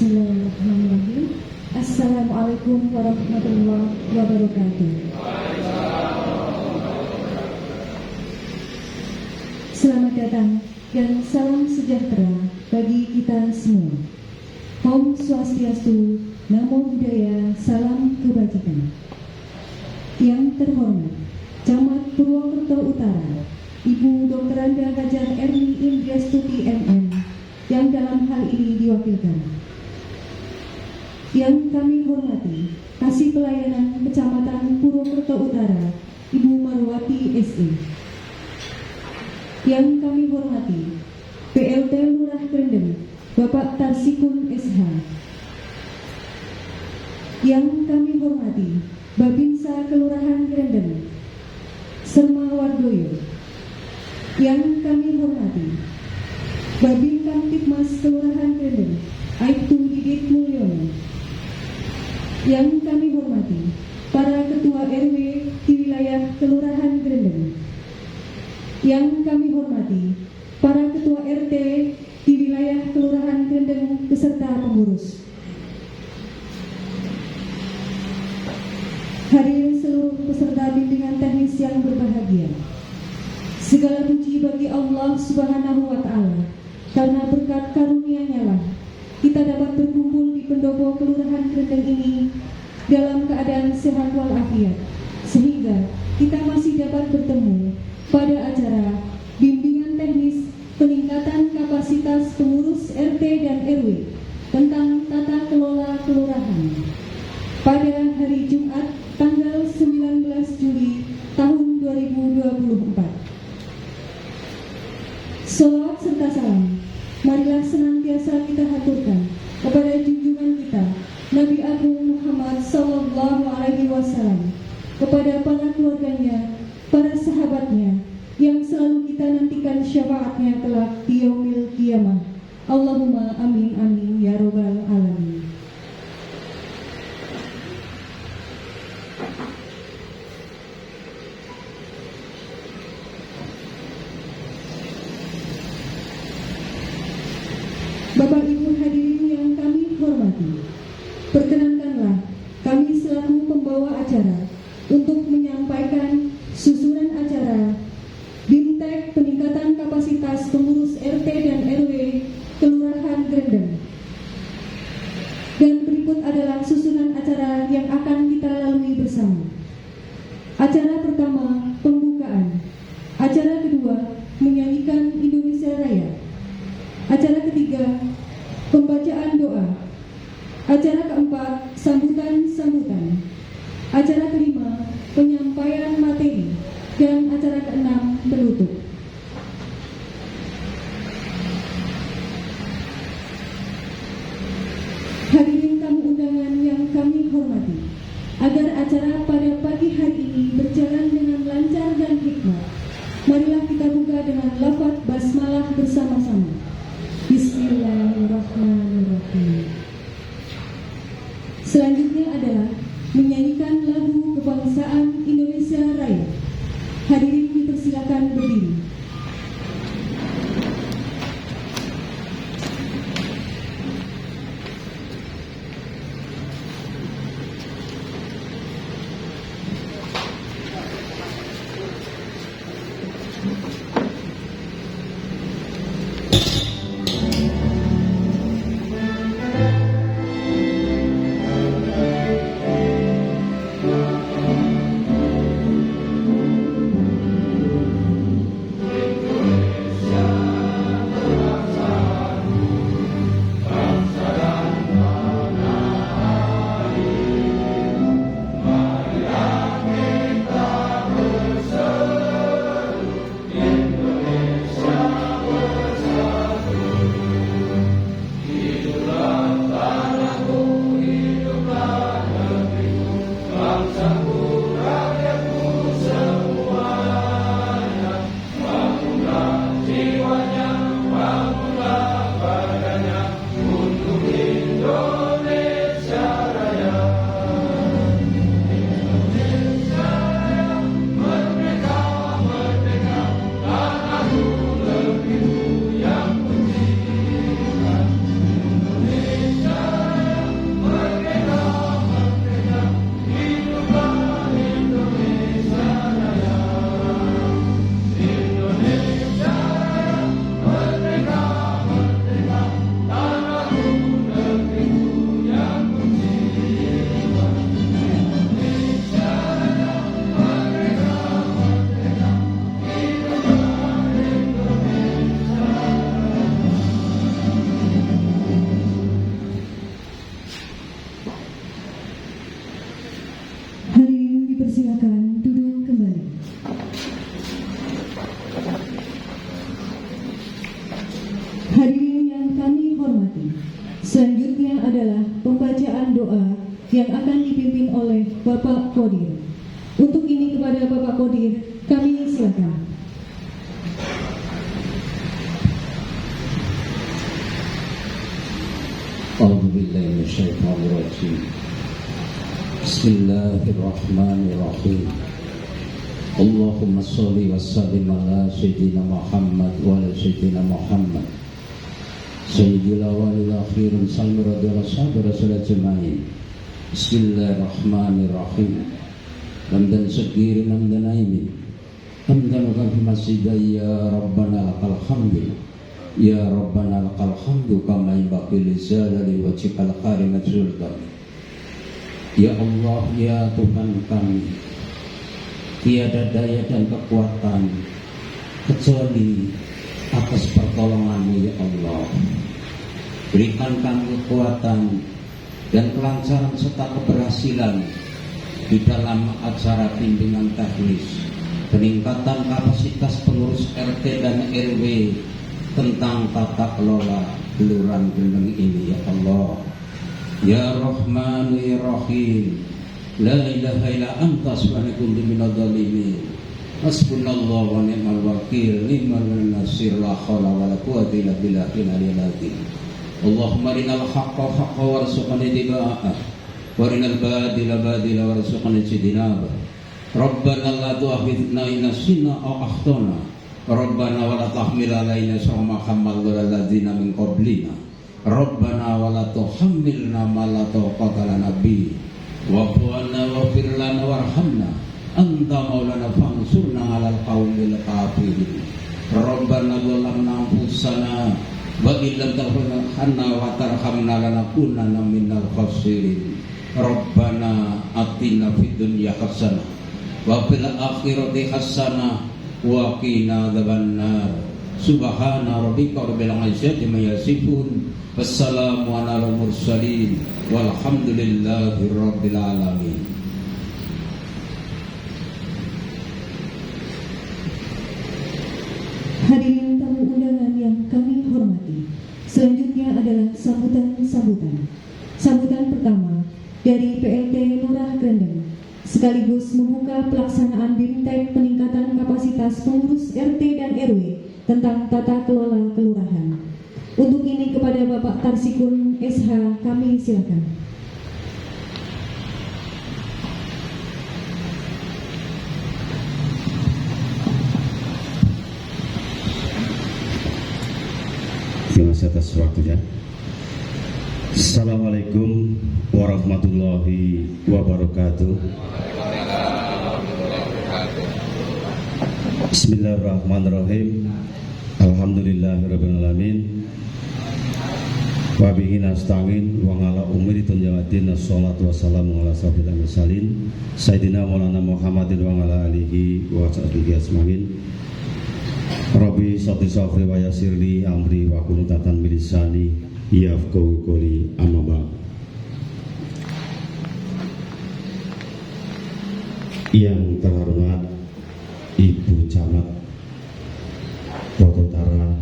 Bismillahirrahmanirrahim. Assalamualaikum warahmatullahi wabarakatuh. Selamat datang dan salam sejahtera bagi kita semua. Om Swastiastu, Namo Buddhaya, salam kebajikan. Yang terhormat Camat Purwokerto Utara, Ibu Dr. Anda Hajah Erni Indriastuti MM, yang dalam hal ini diwakilkan. Yang kami hormati Kasih Pelayanan Kecamatan Purwokerto Utara, Ibu Marwati SE. Yang kami hormati PLT Lurah Krendeng, Bapak Tarsikun SH. Yang kami hormati Babinsa Kelurahan Krendeng, Serma Wardoyo. Yang kami hormati Babin Kamtipmas Kelurahan Krendeng, Aibtu Didit Mulyono. Yang kami hormati para Ketua RW di wilayah Kelurahan Krendeng. Yang kami hormati para Ketua RT di wilayah Kelurahan Krendeng beserta pengurus. Hadirin seluruh peserta bimbingan teknis yang berbahagia. Segala puji bagi Allah Subhanahu wa Ta'ala, karena berkat karunia-Nya lah kita dapat berkumpul di pendopo Kelurahan Krendeng ini dalam keadaan sehat walafiat, sehingga kita masih dapat bertemu pada acara bimbingan teknis peningkatan kapasitas pengurus RT dan RW tentang tata kelola kelurahan pada hari Jumat tanggal 19 Juli tahun 2024. Sholawat serta salam marilah senantiasa kita haturkan kepada junjungan kita Nabi Agung Muhammad Sallallahu Alaihi Wasallam, kepada para keluarganya, para sahabatnya yang selalu kita nantikan syafaatnya kelak di yaumil qiyamah. Allahumma amin amin ya robbal alamin. Bapak Ibu hadirin yang kami hormati, perkenankanlah kami selaku pembawa acara untuk menyampaikan susunan acara BIMTEK peningkatan kapasitas pengurus RT dan RW Kelurahan Krendeng. Dan berikut adalah susunan acara yang akan kita lalui bersama. Acara pertama, pembukaan. Acara kedua, menyanyikan Indonesia Raya. Acara ketiga, pembacaan doa. Acara keempat, sambutan-sambutan. Acara kelima, penyampaian materi. Dan acara keenam, penutup. Hadirin tamu undangan yang kami hormati, agar acara pada pagi hari ini berjalan dengan lancar dan hikmat, marilah kita buka dengan lafaz basmalah bersama-sama. Bismillahirrahmanirrahim. Selanjutnya adalah menyanyikan lagu kebangsaan Indonesia Raya. Hadirin dipersilakan berdiri. dipersilakan duduk kembali. Hadirin yang kami hormati, selanjutnya adalah pembacaan doa yang akan dipimpin oleh Bapak Qodir. Untuk ini kepada Bapak Qodir, kami silakan. A'udzubillahi minasyaitonir rajim. Bismillahirrahmanirrahim. Allahumma sholli wa sallim ala sayyidina Muhammad wa ala sayyidina Muhammad. Sayyidil awwalil akhirin sallu radhiyallahu sahabat rasul ajmain. Bismillahirrahmanirrahim. Hamdan sagirin hamdan aimin. Hamdan wa masjidai ya Rabbana lakal hamdu. Ya Rabbana lakal hamdu kama yanbaghi li jalali wajhikal karim sultan. Ya Allah, ya Tuhan kami, tiada daya dan kekuatan kecuali atas pertolongan-Mu ya Allah. Berikan kami kekuatan dan kelancaran serta keberhasilan di dalam acara bimbingan teknis peningkatan kapasitas pengurus RT dan RW tentang tata kelola Kelurahan Gendeng ini ya Allah. Ya Rahman ya Rahim, la ilaha illa anta subhanaka inni minadh dhalimin. Hasbunallahu wa ni'mal wakil, ni'mal nasir, la haula wala quwwata illa billahil aliyyil azim. Allahumma arinal haqqa haqqan warzuqna ittiba'ah wa arinal batila batila warzuqna ijtinabah. Rabbana la tu'akhidhna in nasina aw akhtana. Rabbana wa la tahmil alaina isran ma hamalna 'alal ladzina min qablina. Rabbana wa la tuhammilna ma la taqata lana bihi wa'fu 'anna waghfir lana warhamna anta maulana fansurna 'alal qaumil kafirin. Rabbana zalamna anfusana wa illam taghfir lana wa tarhamna lanakunanna minal khasirin. Rabbana atina fid dunya hasanah wa fil akhirati hasanah wa qina adzabannar. Subhana rabbika rabbil izzati amma yasifun. Wassalamu ala mursalin walhamdulillahi rabbil alamin. Hadirin tamu undangan yang kami hormati, selanjutnya adalah sambutan. Sambutan pertama dari PLT Lurah Gendeng, sekaligus membuka pelaksanaan BIMTEK peningkatan kapasitas pengurus RT dan RW tentang tata kelola kelurahan. Untuk ini kepada Bapak Tarsikun SH kami silakan. Terima kasih atas waktunya. Assalamualaikum warahmatullahi wabarakatuh. Bismillahirrahmanirrahim. Alhamdulillahirabbil alamin. Wa bihi nasta'in wa ala umuri tunjawatin assalatu wassalamu ala sayyidil mursalin sayyidina maulana Muhammadin wa ala alihi wa sahbihi asma'in. Rabbi sholli sofri wa yassirli amri wa kunutatan bilisani yafqahu qouli amma ba'd. Yang terhormat Ibu Camat Kota Utara,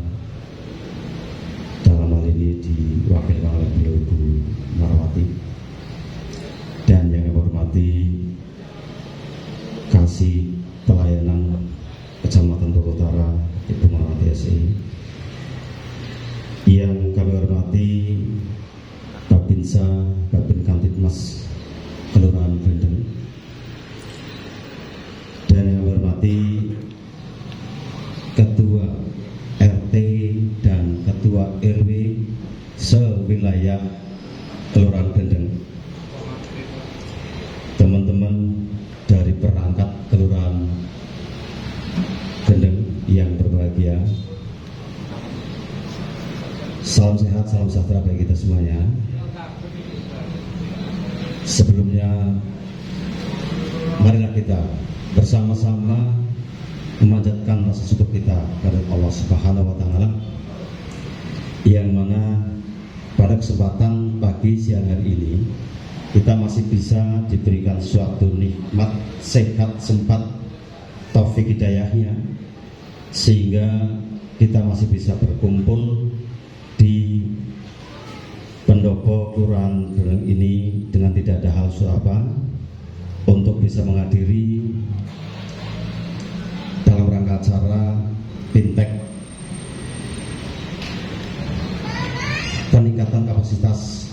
dalam hal ini diwakilkan oleh beliau Ibu Marwati, dan yang kami hormati Kasih Pelayanan Kecamatan Kota Utara Ibu Marwati SI, yang kami hormati Babinsa Babin Kantipmas Kelurahan Gendeng, dan yang kami hormati Ketua RT dan Ketua RW sewilayah Kelurahan Gendeng, teman-teman dari perangkat Kelurahan Gendeng yang berbahagia. Salam sehat, salam sejahtera bagi kita semuanya. Sebelumnya, marilah kita bersama-sama memanjatkan rasa syukur kita kepada Allah Subhanahu wa Ta'ala, yang mana pada kesempatan pagi siang hari ini kita masih bisa diberikan suatu nikmat sehat sempat taufik hidayahnya, sehingga kita masih bisa berkumpul di pendopo Kelurahan Gereng ini dengan tidak ada hal apa untuk bisa menghadiri dalam rangka acara Bintek peningkatan kapasitas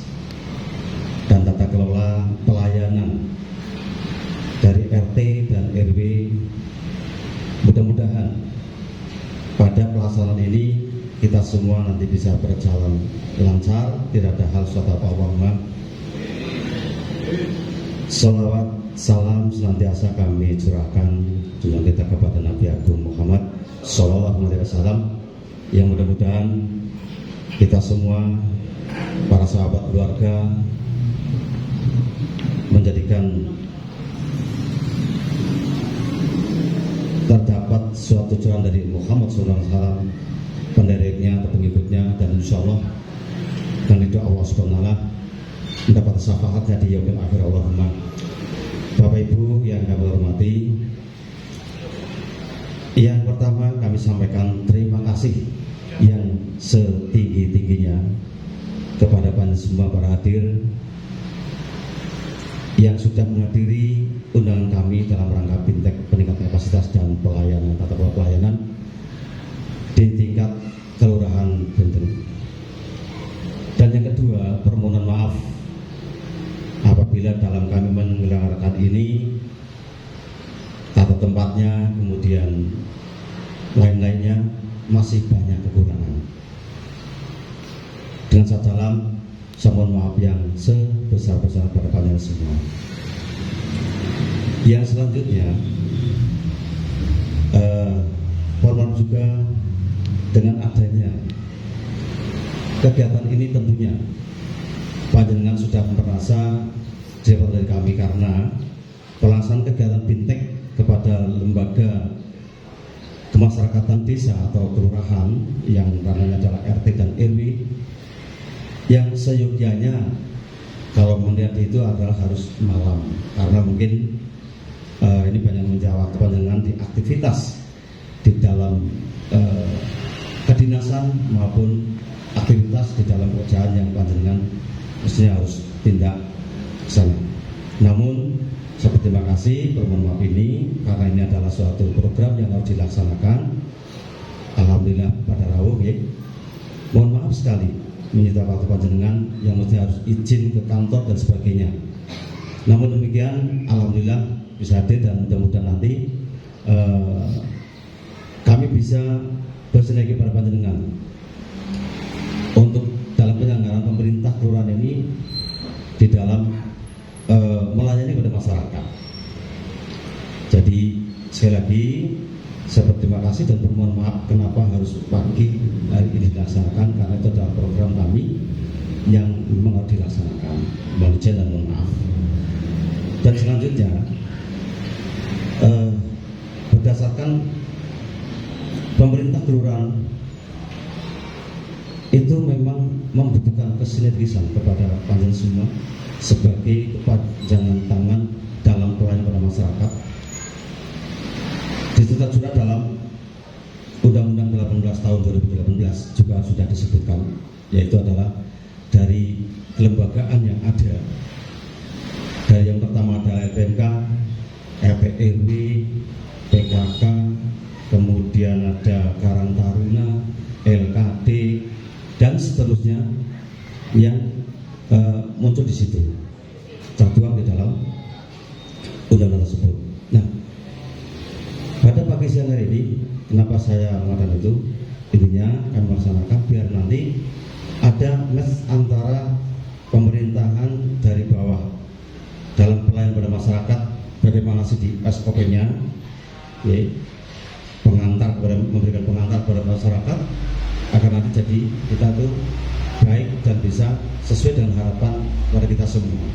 dan tata kelola pelayanan dari RT dan RW. Mudah-mudahan pada pelaksanaan ini kita semua nanti bisa berjalan lancar, tidak ada hal suatu apa-apa. Salawat salam senantiasa kami curahkan junjungan kita kepada Nabi Agung Muhammad Sallallahu Alaihi Wasallam, yang mudah-mudahan kita semua para sahabat keluarga menjadikan terdapat suatu curahan dari Muhammad SAW, pendereknya atau pengikutnya, dan insya Allah dan itu Allah SWT mendapat syafaatnya di yaumil akhir. Allahumma. Bapak Ibu yang kami hormati, yang pertama kami sampaikan terima kasih yang setinggi-tingginya kepada semua para hadir yang sudah menghadiri undangan kami dalam rangka Bintek peningkatan kapasitas dan pelayanan tata kelola pelayanan di tingkat Kelurahan Benteng. Dan yang kedua, permohonan maaf apabila dalam kami menyelenggarakan ini tata tempatnya, kemudian lain-lainnya masih banyak kekurangan. Dengan salam, saya mohon maaf yang sebesar-besar pada kalian semua. Yang selanjutnya, mohon maaf juga dengan adanya kegiatan ini, tentunya panjenengan sudah merasa jawab dari kami, karena pelaksanaan kegiatan Bintek kepada lembaga kemasyarakatan desa atau kelurahan yang ranahnya adalah RT dan RW, yang seyogyanya kalau melihat itu adalah harus malam, karena mungkin ini banyak menjawab kepanjangan di aktivitas di dalam kedinasan maupun aktivitas di dalam pekerjaan yang panjenengan mestinya harus tindak ke sana. Namun saya berterima kasih, bermohon maaf ini karena ini adalah suatu program yang harus dilaksanakan. Alhamdulillah pada rawuh ya. Mohon maaf sekali menyita waktu panjenengan yang mesti harus izin ke kantor dan sebagainya. Namun demikian, alhamdulillah bisa hadir dan mudah-mudahan nanti kami bisa bersinergi pada panjenengan untuk dalam penyelenggaraan pemerintah kelurahan ini di dalam melayani kepada masyarakat. Jadi sekali lagi saya berterima kasih dan bermohon maaf kenapa harus pagi hari ini dilaksanakan, karena itu adalah program kami yang memang harus dilaksanakan. Mohon izin dan mohon maaf. Dan selanjutnya berdasarkan pemerintah kelurahan itu memang membutuhkan kesinergisan kepada panjenengan semua sebagai kepanjangan tangan dalam pelayanan pada masyarakat. Ditutup sudah dalam Undang-Undang 18 tahun 2018 juga sudah disebutkan, yaitu adalah dari kelembagaan yang ada. Dari yang pertama ada LPMK, LPRW, PKK, kemudian ada Karang Taruna, LKD, dan seterusnya yang muncul di situ, tertuang di dalam undang-undang tersebut. Nah, pada pagi siang hari ini, kenapa saya mengatakan itu? Intinya kami melaksanakan biar nanti ada match antara pemerintahan dari bawah dalam pelayanan pada masyarakat, bagaimana sih di SOP-nya, ya, pengantar kepada, memberikan pengantar kepada masyarakat agar nanti jadi kita tuh baik dan bisa sesuai dengan harapan pada kita semua.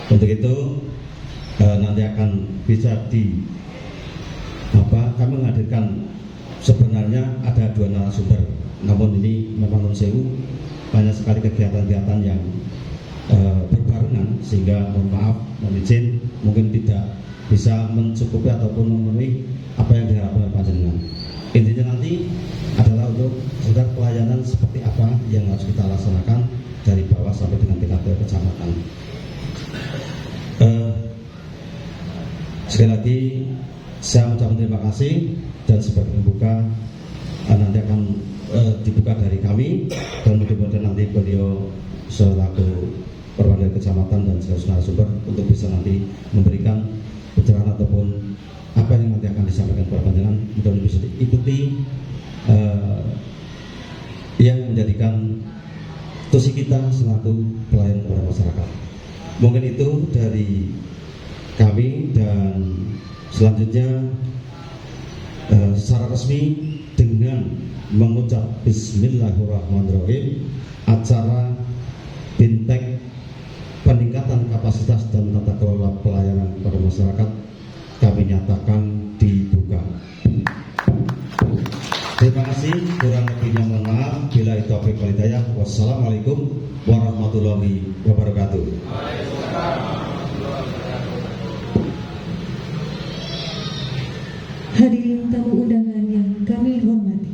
Untuk itu nanti akan bisa kami menghadirkan, sebenarnya ada 2 narasumber, namun ini memang non sewu banyak sekali kegiatan-kegiatan yang berbarengan, sehingga mohon maaf, mohon izin mungkin tidak bisa mencukupi ataupun memenuhi apa yang diharapkan oleh panjenengan. Intinya nanti adalah untuk sekedar pelayanan seperti apa yang harus kita laksanakan dari bawah sampai dengan tingkat kecamatan. Sekali lagi saya mengucapkan terima kasih, dan sebagai pembuka nanti akan dibuka dari kami, dan mudah-mudahan nanti beliau selaku perwakilan kecamatan dan seluruh narasumber untuk bisa nanti memberikan pencerahan ataupun apa yang nanti akan disampaikan kepada panjenengan, mudah-mudahan bisa diikuti yang menjadikan tusi kita selaku pelayan kepada masyarakat. Mungkin itu dari kami, dan selanjutnya secara resmi dengan mengucap Bismillahirrahmanirrahim, acara Bintek peningkatan kapasitas dan tata kelola pelayanan kepada masyarakat kami nyatakan dibuka. Terima kasih, kurang lebihnya mohon maaf. Bila itu taufiq wal hidayah. Wassalamualaikum warahmatullahi wabarakatuh. Hadirin tamu undangan yang kami hormati,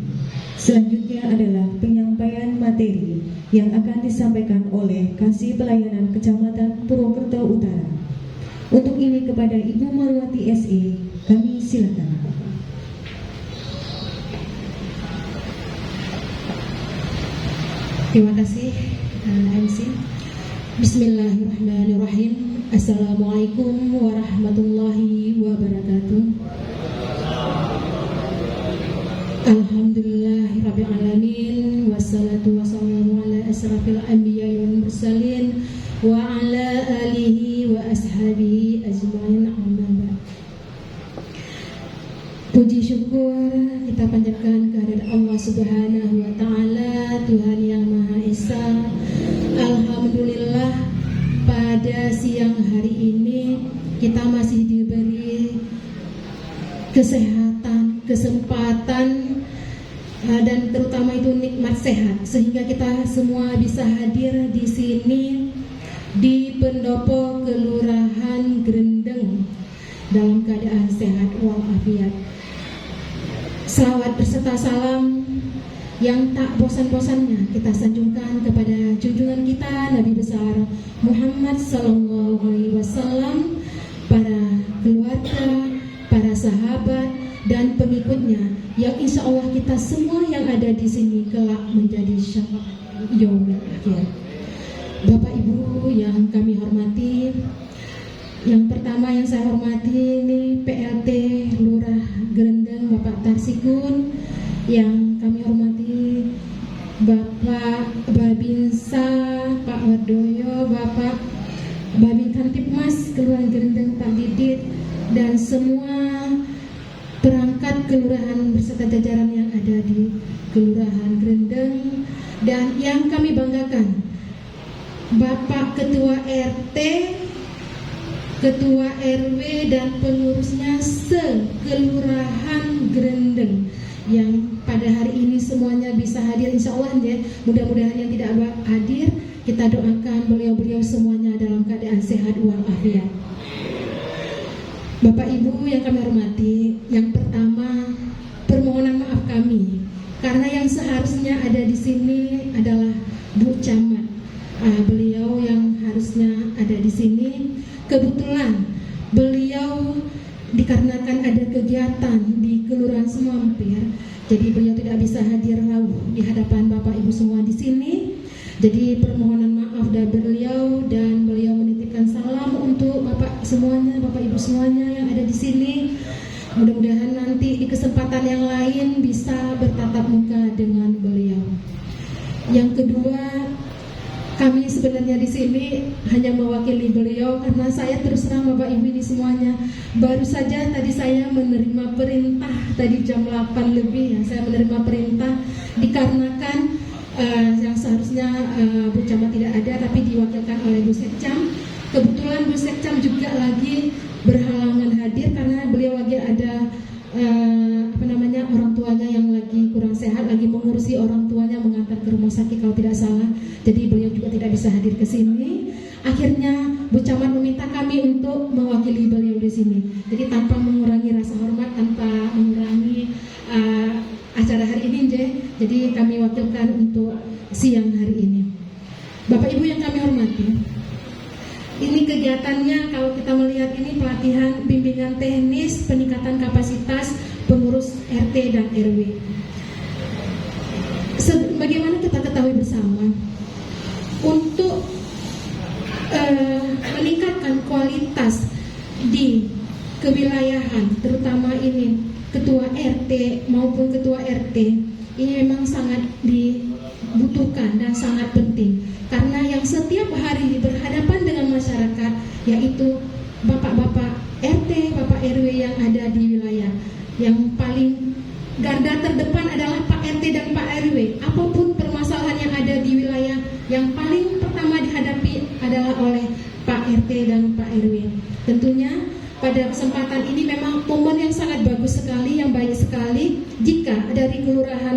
selanjutnya adalah penyampaian materi yang akan disampaikan oleh Kasih Pelayanan Kecamatan Purwokerto Utara. Untuk ini kepada Ibu Marwati SE, kami silakan. Terima kasih MC. Bismillahirrahmanirrahim. Assalamualaikum warahmatullahi wabarakatuh. Alhamdulillahirabbil alamin, wassalatu wassalamu ala asrafil anbiya'i wal mursalin wa ala alihi wa ashabihi ajmain, amma ba'd. Puji syukur kita panjatkan kehadirat Allah Subhanahu wa taala, Tuhan yang Maha Esa. Alhamdulillah, pada siang hari ini kita masih diberi kesehatan, kesempatan, dan terutama itu nikmat sehat, sehingga kita semua bisa hadir di sini di Pendopo Kelurahan Grendeng dalam keadaan sehat walafiat. Selawat berserta salam yang tak bosan-bosannya kita sanjungkan kepada junjungan kita Nabi besar Muhammad sallallahu alaihi wasallam, para keluarga, para sahabat dan pengikutnya, yang insya Allah kita semua yang ada di sini kelak menjadi syafaat yaumil akhir. Bapak Ibu yang kami hormati, yang pertama yang saya hormati ini PLT Lurah Grendeng Bapak Tarsikun, yang kami hormati Bapak Babinsa, Pak Wardoyo, Bapak Babin Kantipmas Kelurahan Grendeng, Pak Didit, dan semua perangkat kelurahan beserta jajaran yang ada di Kelurahan Grendeng, dan yang kami banggakan Bapak Ketua RT, Ketua RW dan pengurusnya se-Kelurahan Grendeng yang pada hari ini semuanya bisa hadir insya Allah ya. Mudah-mudahan yang tidak hadir kita doakan beliau-beliau semuanya dalam keadaan sehat walafiat. Bapak Ibu yang kami hormati, yang pertama permohonan maaf kami karena yang seharusnya ada di sini adalah Bu Camat. Beliau yang harusnya ada di sini, kebetulan beliau dikarenakan ada kegiatan di Kelurahan Semampir, jadi beliau tidak bisa hadir di hadapan Bapak Ibu semua di sini. Jadi permohonan maaf dari beliau, dan beliau menitipkan salam untuk Bapak semuanya, Bapak Ibu semuanya yang ada di sini. Mudah-mudahan nanti di kesempatan yang lain bisa bertatap muka dengan beliau. Yang kedua, kami sebenarnya di sini hanya mewakili beliau karena saya terus terang Bapak Ibu ini semuanya, baru saja tadi saya menerima perintah tadi jam 8 lebih ya, saya menerima perintah dikarenakan yang seharusnya Bu Camat tidak ada tapi diwakilkan oleh Bu Sekcam. Kebetulan Bu Sekcam juga lagi berhalangan hadir karena beliau lagi ada orang tuanya yang lagi kurang sehat, lagi mengurusi orang tuanya, mengantar ke rumah sakit kalau tidak salah. Jadi beliau juga tidak bisa hadir ke sini. akhirnya Bu Camat meminta kami untuk mewakili beliau di sini. Jadi tanpa mengurangi rasa hormat, tanpa mengurangi acara hari ini, jadi kami wakilkan untuk siang hari ini. Bapak Ibu yang kami hormati, ini kegiatannya kalau kita melihat ini pelatihan bimbingan teknis peningkatan kapasitas pengurus RT dan RW. Bagaimana kita ketahui bersama, untuk meningkatkan kualitas di kewilayahan, terutama ini ketua RT maupun ketua RT, ini memang sangat dibutuhkan dan sangat penting, karena yang setiap hari berhadapan dengan masyarakat yaitu bapak-bapak RT, bapak RW yang ada di wilayah. Yang paling garda terdepan adalah Pak RT dan Pak RW. Apapun permasalahan yang ada di wilayah, yang paling pertama dihadapi adalah oleh Pak RT dan Pak RW. Tentunya pada kesempatan ini memang momen yang sangat bagus sekali, yang baik sekali jika dari Kelurahan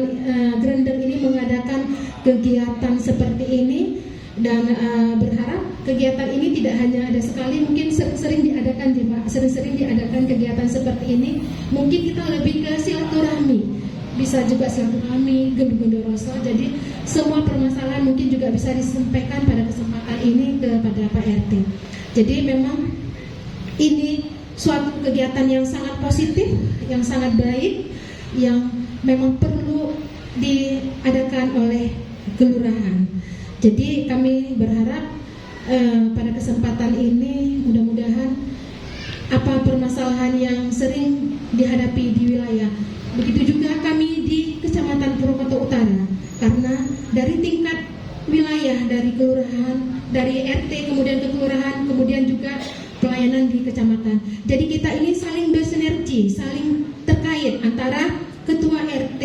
Grendeng ini mengadakan kegiatan seperti ini, dan berharap kegiatan ini tidak hanya ada sekali, mungkin sering-sering diadakan ya Pak, sering-sering diadakan kegiatan seperti ini. Mungkin kita lebih ke silaturahmi, bisa juga silaturahmi, gendong-gendong. Jadi semua permasalahan mungkin juga bisa disampaikan pada kesempatan ini kepada Pak RT. Jadi memang ini suatu kegiatan yang sangat positif, yang sangat baik, yang memang perlu diadakan oleh kelurahan. Jadi kami berharap pada kesempatan ini mudah-mudahan apa permasalahan yang sering dihadapi di wilayah, begitu juga kami di Kecamatan Purwokerto Utara, karena dari tingkat wilayah, dari kelurahan, dari RT kemudian ke kelurahan, kemudian juga pelayanan di kecamatan. Jadi kita ini saling bersinergi, saling terkait antara ketua RT,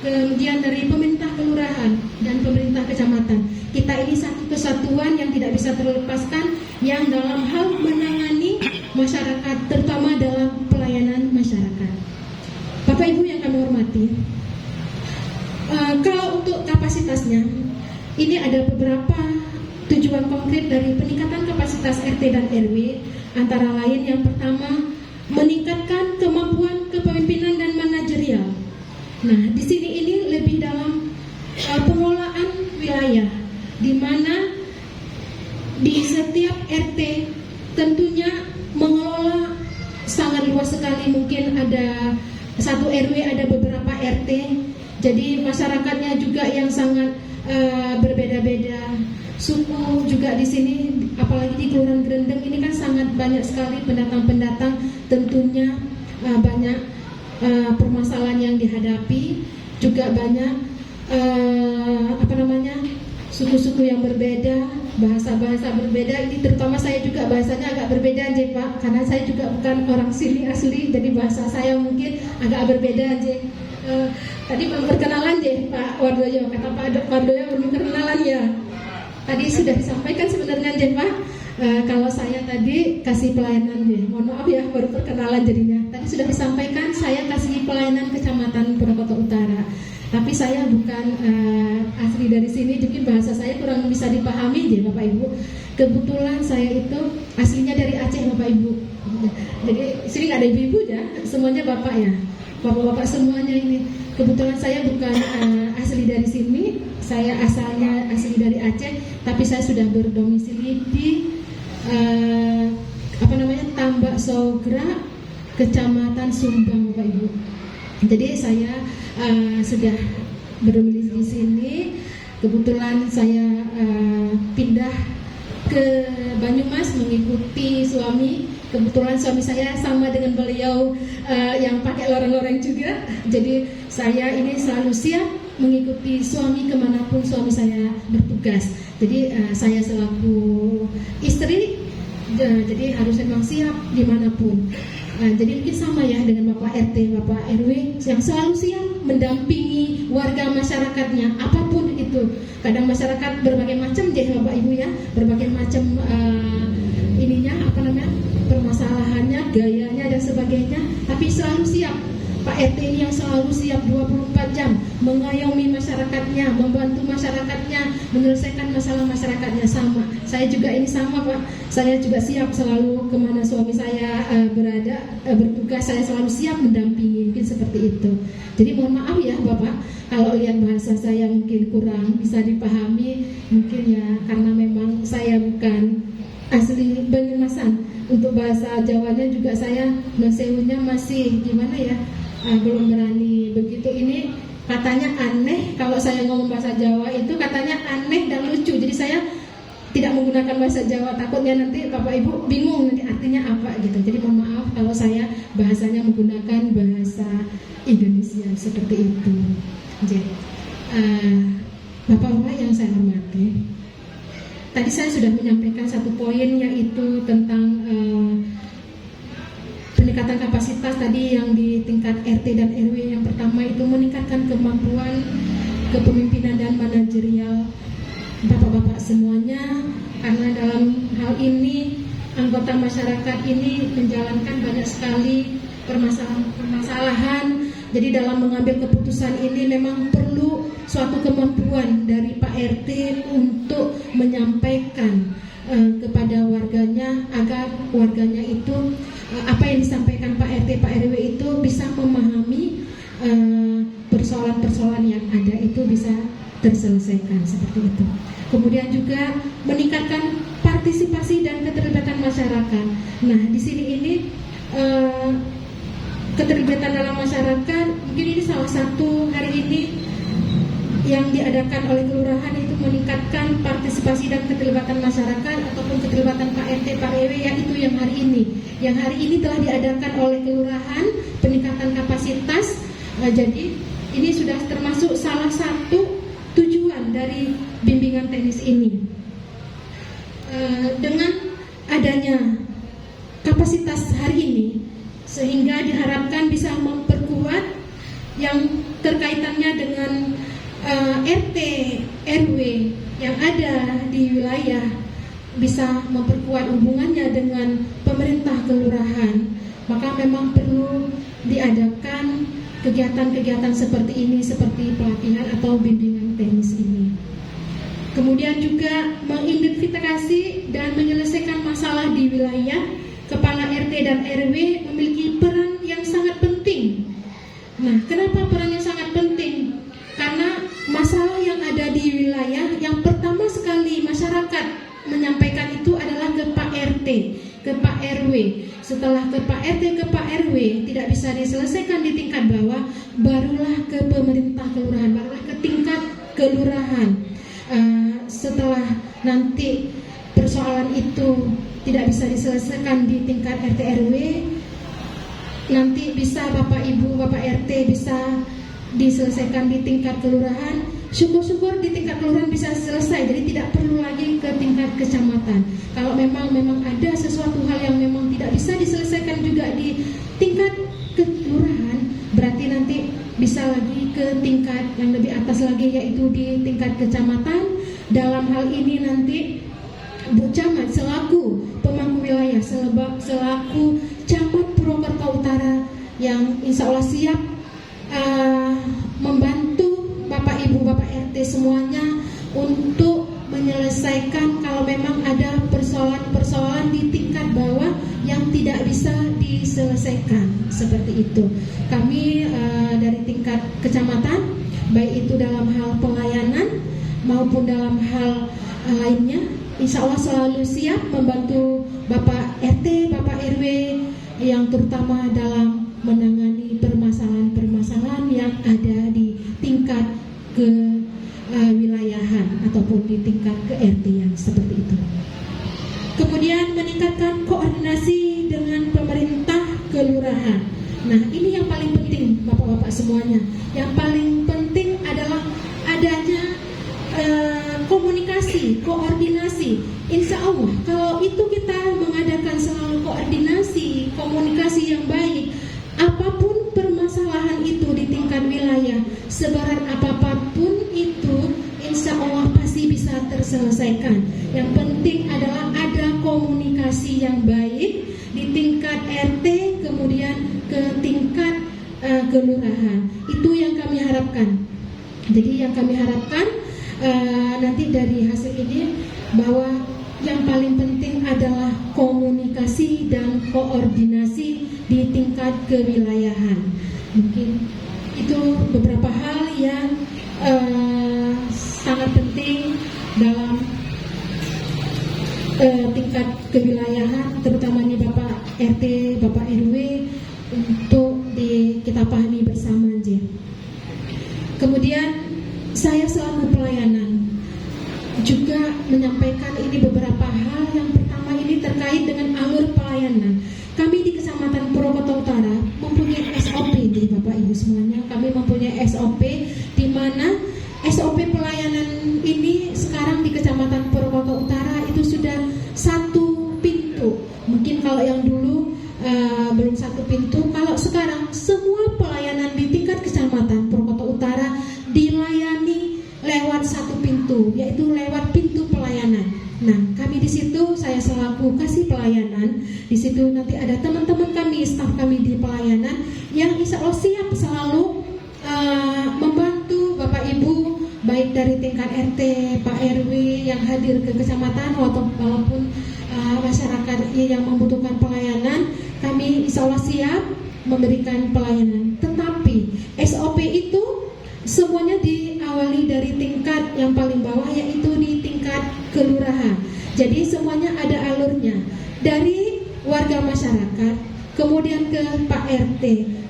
kemudian dari pemerintah kelurahan dan pemerintah kecamatan. Kita ini satu kesatuan yang tidak bisa terlepaskan, yang dalam hal menangani masyarakat, terutama dalam pelayanan masyarakat. Bapak Ibu yang kami hormati, kalau untuk kapasitasnya, ini ada beberapa tujuan konkret dari peningkatan kapasitas RT dan RW, antara lain yang pertama, meningkatkan kemampuan kepemimpinan dan manajerial. Nah, di sini ini lebih dalam pengelolaan wilayah, di mana di setiap RT tentunya mengelola sangat luas sekali. Mungkin ada satu RW ada beberapa RT, jadi masyarakatnya juga yang sangat berbeda-beda suku juga di sini, apalagi di Kelurahan Grendeng ini kan sangat banyak sekali pendatang-pendatang, tentunya banyak permasalahan yang dihadapi, juga banyak suku-suku yang berbeda, bahasa-bahasa berbeda. Ini terutama saya juga bahasanya agak berbeda aja Pak, karena saya juga bukan orang sini asli, jadi bahasa saya mungkin agak berbeda aja. Tadi belum perkenalan aja Pak Wardoyo, kata Pak Wardoyo belum perkenalan ya. Tadi sudah disampaikan sebenarnya aja Pak. Kalau saya tadi kasih pelayanan ya, mohon maaf ya baru perkenalan jadinya. Tadi sudah disampaikan saya kasih pelayanan Kecamatan Purwokerto Utara, tapi saya bukan asli dari sini, jadi bahasa saya kurang bisa dipahami ya Bapak Ibu. Kebetulan saya itu aslinya dari Aceh Bapak Ibu, jadi sini nggak ada ibu-ibu ya, semuanya bapak ya, bapak-bapak semuanya ini. Kebetulan saya bukan asli dari sini, saya asalnya asli dari Aceh, tapi saya sudah berdomisili di Tambak Sogra, Kecamatan Sumbang Bapak Ibu. Jadi saya sudah berdomisili di sini. Kebetulan saya pindah ke Banyumas mengikuti suami. Kebetulan suami saya sama dengan beliau yang pakai loreng-loreng juga. Jadi saya ini selalu siap mengikuti suami kemanapun suami saya bertugas. Jadi saya selaku istri, jadi harus memang siap dimanapun. Jadi mungkin sama ya dengan Bapak RT, Bapak RW yang selalu siap mendampingi warga masyarakatnya, apapun itu. Kadang masyarakat berbagai macam Bapak Ibu ya, berbagai macam permasalahannya, gayanya dan sebagainya, tapi selalu siap Pak RT ini yang selalu siap 24 jam mengayomi masyarakatnya, membantu masyarakatnya, menyelesaikan masalah masyarakatnya. Sama, saya juga ini sama Pak, saya juga siap selalu kemana suami saya berada, bertugas, saya selalu siap mendampingi, mungkin seperti itu. Jadi mohon maaf ya Bapak, kalau lihat bahasa saya mungkin kurang bisa dipahami, mungkin ya karena memang saya bukan asli Banyumasan. Untuk bahasa Jawanya juga saya Nosewunya masih gimana ya, belum berani begitu. Ini katanya aneh, kalau saya ngomong bahasa Jawa itu katanya aneh dan lucu. Jadi saya tidak menggunakan bahasa Jawa, takutnya nanti Bapak Ibu bingung nanti artinya apa gitu. Jadi mohon maaf kalau saya bahasanya menggunakan bahasa Indonesia seperti itu. Jadi Bapak-Bapak yang saya hormati, tadi saya sudah menyampaikan satu poin, yaitu tentang peningkatan kapasitas tadi yang di tingkat RT dan RW. Yang pertama itu meningkatkan kemampuan kepemimpinan dan manajerial Bapak-Bapak semuanya, karena dalam hal ini anggota masyarakat ini menjalankan banyak sekali permasalahan. Jadi dalam mengambil keputusan ini memang perlu suatu kemampuan dari Pak RT untuk menyampaikan kepada warganya, agar warganya itu apa yang disampaikan Pak RT, Pak RW itu bisa memahami persoalan-persoalan yang ada itu bisa terselesaikan seperti itu. Kemudian juga meningkatkan partisipasi dan keterlibatan masyarakat. Nah, di sini ini keterlibatan dalam masyarakat, mungkin ini salah satu hari ini yang diadakan oleh kelurahan, itu meningkatkan partisipasi dan keterlibatan masyarakat ataupun keterlibatan Pak RT, Pak RW, yaitu yang hari ini. Yang hari ini telah diadakan oleh kelurahan, peningkatan kapasitas. Jadi ini sudah termasuk salah satu tujuan dari bimbingan teknis ini. Dengan adanya kapasitas hari ini, sehingga diharapkan bisa memperkuat yang terkaitannya dengan RT, RW yang ada di wilayah, bisa memperkuat hubungannya dengan pemerintah kelurahan. Maka memang perlu diadakan kegiatan-kegiatan seperti ini, seperti pelatihan atau bimbingan teknis ini. Kemudian juga mengidentifikasi dan menyelesaikan masalah di wilayah. Kepala RT dan RW memiliki peran yang sangat penting. Nah, kenapa perannya sangat penting? Karena masalah yang ada di wilayah, yang pertama sekali masyarakat menyampaikan itu adalah ke Pak RT, ke Pak RW. Setelah ke Pak RT, ke Pak RW tidak bisa diselesaikan di tingkat bawah, barulah ke pemerintah kelurahan, barulah ke tingkat kelurahan. Setelah nanti persoalan itu tidak bisa diselesaikan di tingkat RT RW, nanti bisa Bapak Ibu, Bapak RT bisa diselesaikan di tingkat kelurahan. Syukur-syukur di tingkat kelurahan bisa selesai, jadi tidak perlu lagi ke tingkat kecamatan. Kalau memang ada sesuatu hal yang memang tidak bisa diselesaikan juga di tingkat kelurahan, berarti nanti bisa lagi ke tingkat yang lebih atas lagi, yaitu di tingkat kecamatan. Dalam hal ini nanti Bu Camat selaku pemangku wilayah, selaku Camat Purwokerto Utara yang insya Allah siap membantu Bapak Ibu, Bapak RT semuanya untuk menyelesaikan kalau memang ada persoalan-persoalan di tingkat bawah yang tidak bisa diselesaikan seperti itu. Kami dari tingkat kecamatan, baik itu dalam hal pelayanan maupun dalam hal lainnya, insya Allah selalu siap membantu Bapak RT, Bapak RW yang terutama dalam menangani permasalahan-permasalahan yang ada di tingkat kewilayahan ataupun di tingkat ke-RT yang seperti itu. Kemudian meningkatkan koordinasi dengan pemerintah kelurahan. Nah, ini yang paling penting Bapak-bapak semuanya. Yang paling penting adalah adanya komunikasi, koordinasi. Insya Allah kalau itu kita mengadakan selalu koordinasi, komunikasi yang baik, apapun permasalahan itu di tingkat wilayah, seberat apapun itu, insya Allah pasti bisa terselesaikan. Yang penting adalah ada komunikasi yang baik di tingkat RT, kemudian ke tingkat kelurahan. Itu yang kami harapkan. Jadi yang kami harapkan nanti dari hasil ini bahwa yang paling penting adalah komunikasi dan koordinasi di tingkat kewilayahan. Mungkin itu beberapa hal yang sangat penting dalam tingkat kewilayahan, terutama nih Bapak RT, Bapak RW, untuk kita pahami bersama aja. Kemudian saya selaku pelayanan juga menyampaikan ini beberapa hal. Yang pertama ini terkait dengan alur pelayanan. Kami di Kecamatan Purwokerto Utara mempunyai SOP di Bapak Ibu semuanya. Kami mempunyai SOP di mana SOP pelayanan ini sekarang di Kecamatan Purwokerto Utara itu sudah satu pintu. Mungkin kalau yang dulu belum satu pintu, kalau sekarang semua pelayanan di tingkat Kecamatan Purwokerto Utara dilayani lewat satu pintu, yaitu lewat pintu pelayanan. Nah, kami di situ, saya selaku kasih pelayanan, di situ nanti ada teman-teman kami, staf kami di pelayanan yang insya Allah siap selalu membantu Bapak Ibu, baik dari tingkat RT, Pak RW yang hadir ke kecamatan, walaupun masyarakat yang membutuhkan pelayanan, kami insya Allah siap memberikan pelayanan. Tetapi SOP itu semuanya diawali dari tingkat yang paling bawah, yaitu di tingkat kelurahan. Jadi semuanya ada alurnya, dari warga masyarakat kemudian ke Pak RT.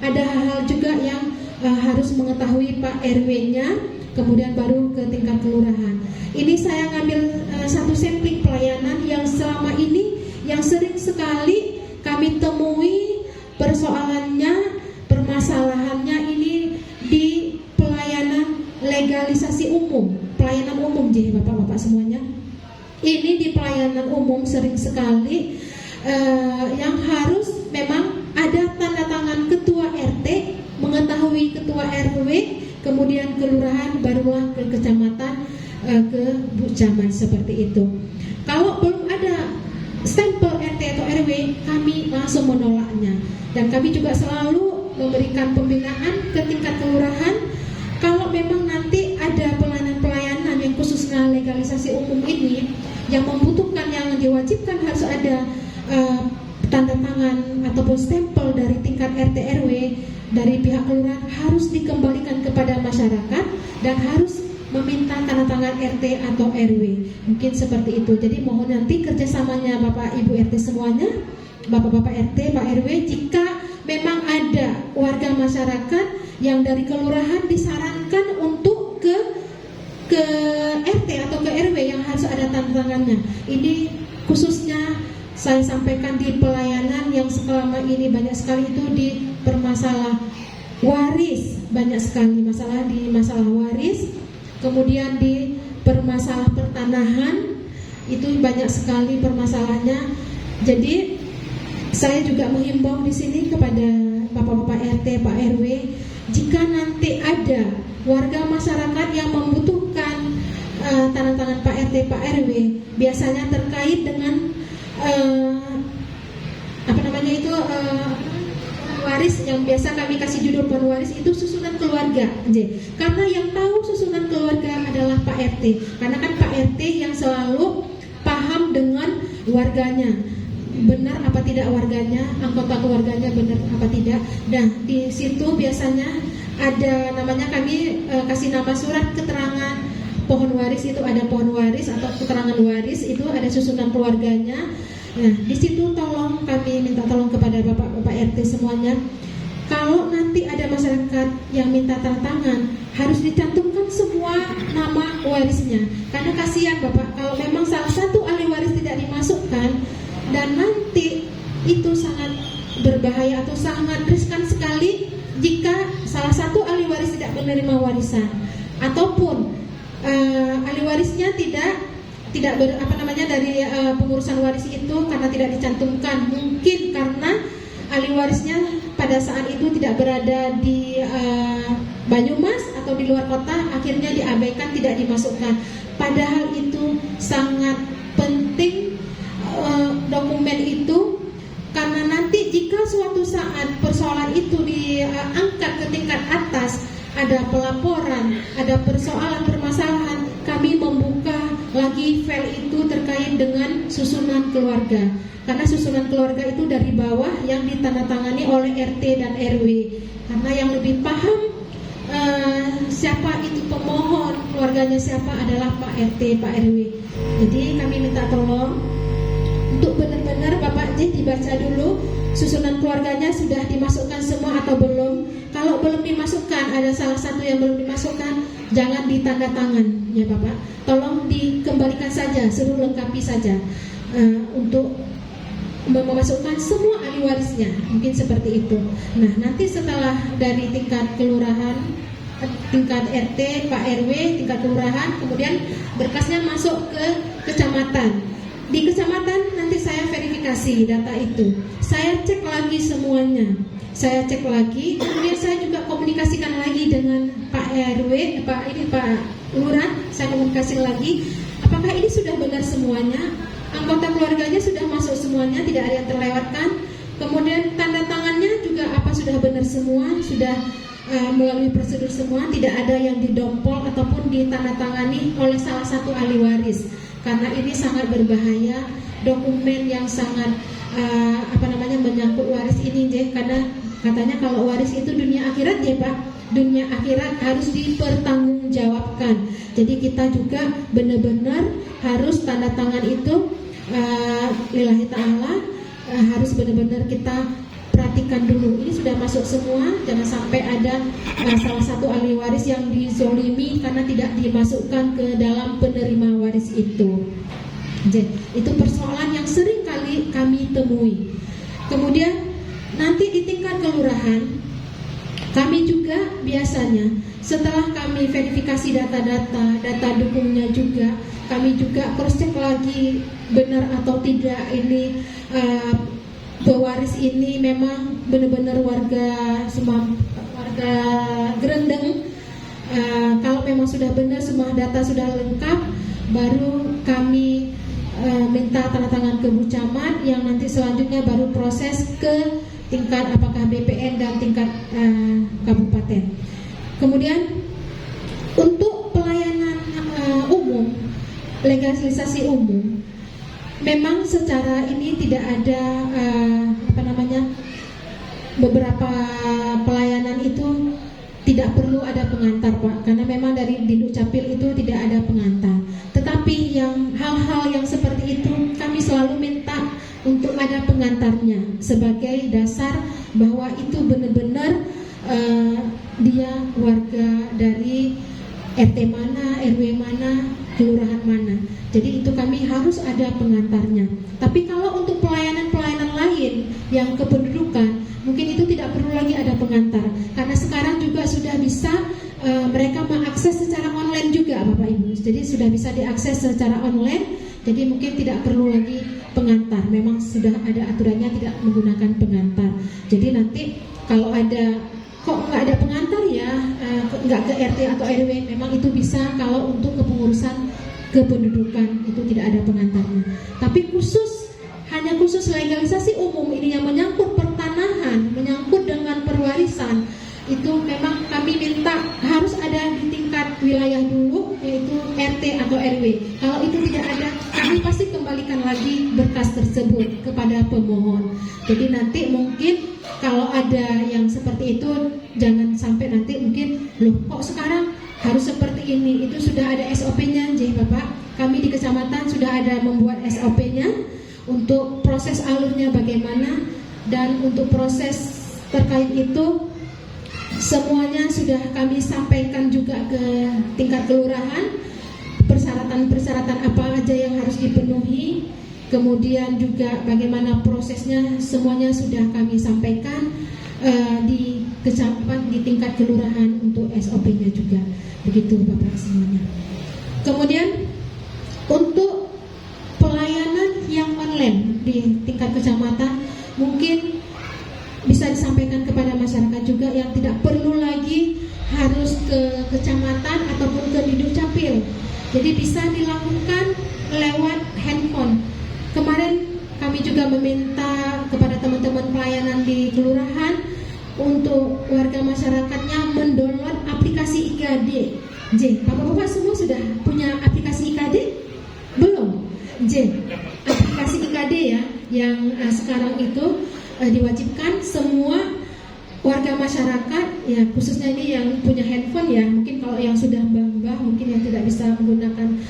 Ada hal-hal juga yang harus mengetahui Pak RW-nya, kemudian baru ke tingkat kelurahan. Ini saya ngambil satu sampling pelayanan yang selama ini yang sering sekali kami temui persoalannya, permasalahannya ini di pelayanan legalisasi umum, pelayanan umum. Jadi Bapak-bapak semuanya, ini di pelayanan umum sering sekali yang harus memang ada tanda tangan ketua RT, mengetahui ketua RW, kemudian kelurahan, barulah ke kecamatan, ke bucaman, seperti itu. Kalau belum ada stempel RT atau RW, kami langsung menolaknya. Dan kami juga selalu memberikan pembinaan ke tingkat kelurahan. Kalau memang nanti ada pelayanan-pelayanan yang khususnya legalisasi umum ini yang membutuhkan, yang diwajibkan harus ada tanda tangan ataupun stempel dari tingkat RT RW, dari pihak kelurahan, harus dikembalikan kepada masyarakat dan harus meminta tanda tangan RT atau RW. Mungkin seperti itu. Jadi mohon nanti kerjasamanya Bapak Ibu RT semuanya, Bapak-bapak RT, Pak RW, jika memang ada warga masyarakat yang dari kelurahan disarankan untuk ke RT atau ke RW yang harus ada tanda tangannya. Ini khususnya saya sampaikan di pelayanan yang selama ini banyak sekali itu di permasalah waris, banyak sekali masalah waris, kemudian di permasalah pertanahan itu banyak sekali permasalahannya. Jadi saya juga menghimbau di sini kepada Bapak-bapak RT, Pak RW, jika nanti ada warga masyarakat yang membutuhkan tanda tangan Pak RT, Pak RW, biasanya terkait dengan waris, yang biasa kami kasih judul waris itu susunan keluarga. Karena yang tahu susunan keluarga adalah Pak RT. Karena kan Pak RT yang selalu paham dengan warganya, benar apa tidak warganya, anggota keluarganya benar apa tidak. Nah, di situ biasanya ada namanya, kami kasih nama surat keterangan pohon waris, itu ada pohon waris atau keterangan waris, itu ada susunan keluarganya. Nah, di situ kami minta tolong kepada Bapak-bapak RT semuanya, kalau nanti ada masyarakat yang minta tanda tangan, harus dicantumkan semua nama warisnya. Karena kasihan Bapak, kalau memang salah satu ahli waris tidak dimasukkan, dan nanti itu sangat berbahaya atau sangat riskan sekali jika salah satu ahli waris tidak menerima warisan, ataupun ahli warisnya tidak dari pengurusan waris itu karena tidak dicantumkan, mungkin karena ahli warisnya pada saat itu tidak berada di Banyumas atau di luar kota, akhirnya diabaikan, tidak dimasukkan. Padahal itu sangat penting dokumen itu, karena nanti jika jika suatu saat persoalan itu diangkat ke tingkat atas, ada pelaporan, ada persoalan permasalahan, kami membuka lagi file itu terkait dengan susunan keluarga. Karena susunan keluarga itu dari bawah yang ditandatangani oleh RT dan RW. Karena yang lebih paham siapa itu pemohon, keluarganya siapa adalah Pak RT, Pak RW. Jadi kami minta tolong untuk benar-benar Bapak J dibaca dulu susunan keluarganya sudah dimasukkan semua atau belum. Kalau belum dimasukkan, ada salah satu yang belum dimasukkan, jangan ditanda tangan ya Bapak. Tolong dikembalikan saja, suruh lengkapi saja untuk memasukkan semua ahli warisnya. Mungkin seperti itu. Nah, nanti setelah dari tingkat kelurahan, tingkat RT, Pak RW, tingkat kelurahan, kemudian berkasnya masuk ke kecamatan. Di kecamatan nanti saya verifikasi data itu. Saya cek lagi semuanya. Saya cek lagi, kemudian saya juga komunikasikan lagi dengan Pak RW, Pak Lurah. Saya komunikasi lagi, apakah ini sudah benar semuanya? Anggota keluarganya sudah masuk semuanya, tidak ada yang terlewatkan. Kemudian tanda tangannya juga apa sudah benar semua, sudah melalui prosedur semua, tidak ada yang didompol ataupun ditandatangani oleh salah satu ahli waris. Karena ini sangat berbahaya, dokumen yang sangat menyangkut waris ini, karena katanya kalau waris itu dunia akhirat ya Pak, dunia akhirat harus dipertanggungjawabkan. Jadi kita juga benar-benar harus tanda tangan itu lillahi ta'ala, harus benar-benar kita perhatikan dulu. Ini sudah masuk semua, jangan sampai ada salah satu ahli waris yang dizolimi karena tidak dimasukkan ke dalam penerima waris itu. Jadi, itu persoalan yang sering kali kami temui. Kemudian nanti di tingkat kelurahan, kami juga biasanya setelah kami verifikasi data dukungnya juga, kami juga cross check lagi benar atau tidak ini pewaris ini memang benar-benar warga Grendeng. Kalau memang sudah benar semua data sudah lengkap, baru kami minta tanda tangan ke Bu Camat, yang nanti selanjutnya baru proses ke tingkat apakah BPN dan tingkat kabupaten. Kemudian untuk pelayanan umum, legalisasi umum, memang secara ini tidak ada beberapa pelayanan itu tidak perlu ada pengantar Pak, karena memang dari di Dukcapil itu tidak ada pengantar. Tetapi yang hal-hal yang seperti itu kami selalu minta untuk ada pengantarnya sebagai dasar bahwa itu benar-benar dia warga dari RT mana, RW mana, kelurahan mana. Jadi itu kami harus ada pengantarnya. Tapi kalau untuk pelayanan-pelayanan lain yang kependudukan, mungkin itu tidak perlu lagi ada pengantar. Karena sekarang juga sudah bisa mereka mengakses secara online juga Bapak Ibu. Jadi sudah bisa diakses secara online. Jadi mungkin tidak perlu lagi pengantar. Memang sudah ada aturannya tidak menggunakan pengantar. Jadi nanti kalau ada kok nggak ada pengantar ya, nggak ke RT atau RW, memang itu bisa kalau untuk kepengurusan kependudukan itu tidak ada pengantarnya. Tapi hanya khusus legalisasi umum ini yang menyangkut pertanahan, menyangkut dengan perwarisan, itu memang kami minta harus ada di tingkat wilayah dulu, yaitu RT atau RW. Kalau itu tidak ada, kami pasti kembalikan lagi berkas tersebut kepada pemohon. Jadi nanti mungkin kalau ada yang seperti itu, jangan sampai nanti mungkin loh kok sekarang harus seperti ini. Itu sudah ada SOP-nya, Bapak. Kami di kecamatan sudah ada membuat SOP-nya untuk proses alurnya bagaimana, dan untuk proses terkait itu semuanya sudah kami sampaikan juga ke tingkat kelurahan. Persyaratan-persyaratan apa aja yang harus dipenuhi, kemudian juga bagaimana prosesnya, semuanya sudah kami sampaikan di tingkat kelurahan untuk SOP-nya juga. Begitu Bapak semuanya. Kemudian untuk pelayanan yang online di tingkat kecamatan, mungkin bisa disampaikan kepada masyarakat juga yang tidak perlu lagi harus ke kecamatan ataupun ke Dukcapil. Jadi bisa dilakukan lewat handphone. Kemarin kami juga meminta kepada teman-teman pelayanan di kelurahan untuk warga masyarakatnya mendownload aplikasi IKD. J, Bapak-bapak semua sudah punya aplikasi IKD? Belum? J, aplikasi IKD ya, yang sekarang itu diwajibkan semua warga masyarakat, ya khususnya ini yang punya handphone ya, mungkin kalau yang sudah mbah-mbah mungkin yang tidak bisa menggunakan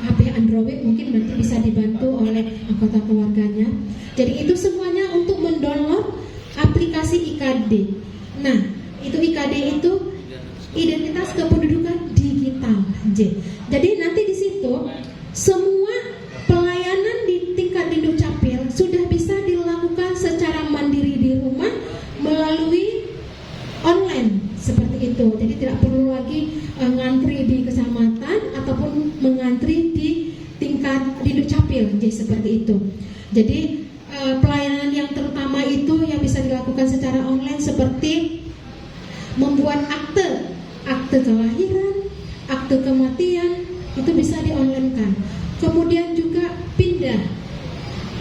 HP Android mungkin nanti bisa dibantu oleh anggota keluarganya. Jadi itu semuanya untuk mendownload aplikasi IKD. Nah, itu IKD itu identitas kependudukan digital. Jadi nanti di situ semua pelayanan di tingkat Dindu Capil sudah bisa dilakukan secara mandiri di rumah melalui online seperti itu. Jadi tidak perlu lagi ngantri di kecamatan ataupun mengantri di tingkat Dindu Capil, seperti itu. Jadi pelayanan yang terutama itu yang bisa dilakukan secara online seperti membuat akte kelahiran, akte kematian, itu bisa di-online-kan. Kemudian juga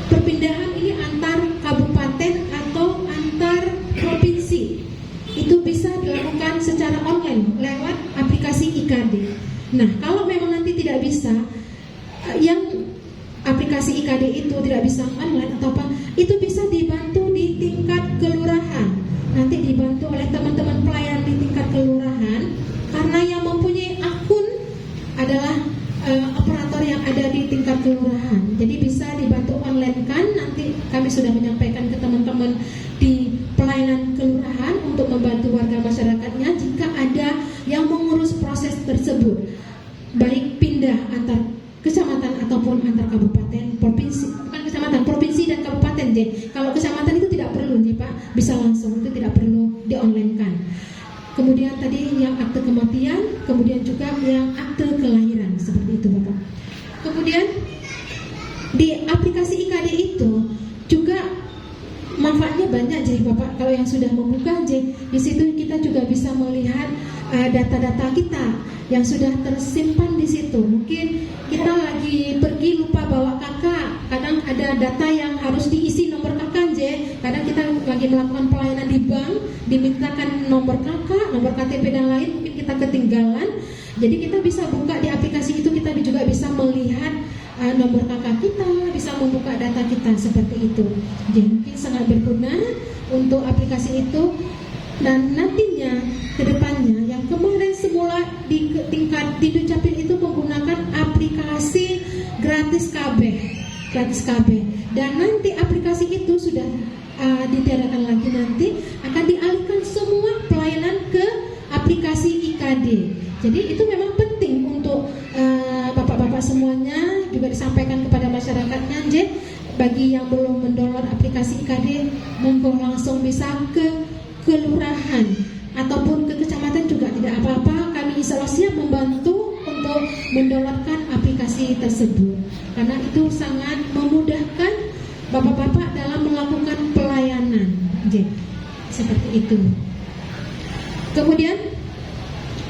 perpindahan ini antar kabupaten atau antar provinsi, itu bisa dilakukan secara online lewat aplikasi IKD. Nah, kalau memang nanti tidak bisa, yang aplikasi IKD itu tidak bisa online atau apa, itu bisa dibantu di tingkat kelurahan. Nanti dibantu oleh teman-teman pelayan di tingkat kelurahan, karena yang mempunyai akun adalah operator yang ada di tingkat kelurahan. Jadi bisa dibantu online kan. Nanti kami sudah menyampaikan ke teman-teman di pelayanan kelurahan untuk membantu warga masyarakatnya jika ada yang mengurus proses tersebut, baik pindah antar kecamatan ataupun antar kabupaten, provinsi, bukan kecamatan, provinsi dan kabupaten. Kalau kecamatan itu tidak perlu Pak, bisa langsung, itu tidak perlu di-online-kan. Kemudian tadi yang akte kematian, kemudian juga yang akte kelahiran, seperti itu Bapak. Kemudian di aplikasi IKD itu juga manfaatnya banyak Bapak. Kalau yang sudah membuka di situ kita juga bisa melihat data-data kita yang sudah tersimpan di situ. Mungkin kita lagi pergi lupa bawa kakak, kadang ada data yang harus diisi nomor kakak kadang kita lagi melakukan pelayanan di bank, dimintakan nomor kakak, nomor KTP dan lain, mungkin kita ketinggalan. Jadi kita bisa buka di aplikasi itu, kita juga bisa melihat nomor kakak kita, bisa membuka data kita seperti itu. Jadi mungkin sangat berguna untuk aplikasi itu. Dan nantinya ke depannya, yang kemarin semula di tingkat Dindu Capil itu menggunakan aplikasi gratis KB, dan nanti aplikasi itu sudah ditiadakan lagi, nanti akan dialihkan semua pelayanan ke aplikasi IKD. Jadi itu memang penting untuk bapak-bapak semuanya, juga disampaikan kepada masyarakatnya. Bagi yang belum mendownload aplikasi IKD, monggo langsung bisa ke kelurahan ataupun ke kecamatan juga tidak apa-apa. Kami insya Allah siap membantu untuk mendownloadkan aplikasi tersebut, karena itu sangat memudahkan bapak-bapak dalam melakukan pelayanan. Seperti itu. Kemudian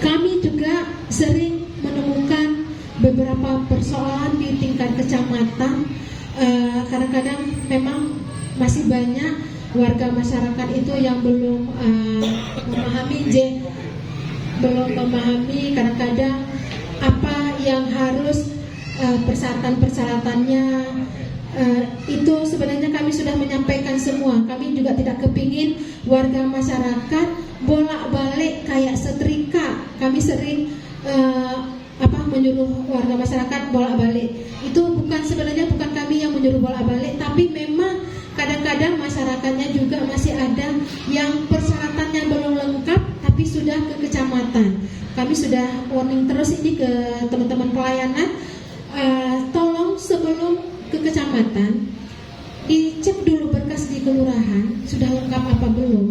kami juga sering menemukan beberapa persoalan di tingkat kecamatan. Kadang-kadang memang masih banyak warga masyarakat itu yang belum memahami kadang-kadang apa yang harus persyaratan-persyaratannya. Itu sebenarnya kami sudah menyampaikan semua. Kami juga tidak kepingin warga masyarakat bolak-balik kayak setrika. Kami sering menyuruh warga masyarakat bolak-balik. Itu sebenarnya bukan kami yang menyuruh bolak-balik, tapi memang kadang-kadang masyarakatnya juga masih ada yang persyaratannya belum lengkap tapi sudah ke kecamatan. Kami sudah warning terus ini ke teman-teman pelayanan, tolong sebelum ke kecamatan dicek dulu berkas di kelurahan sudah lengkap apa belum.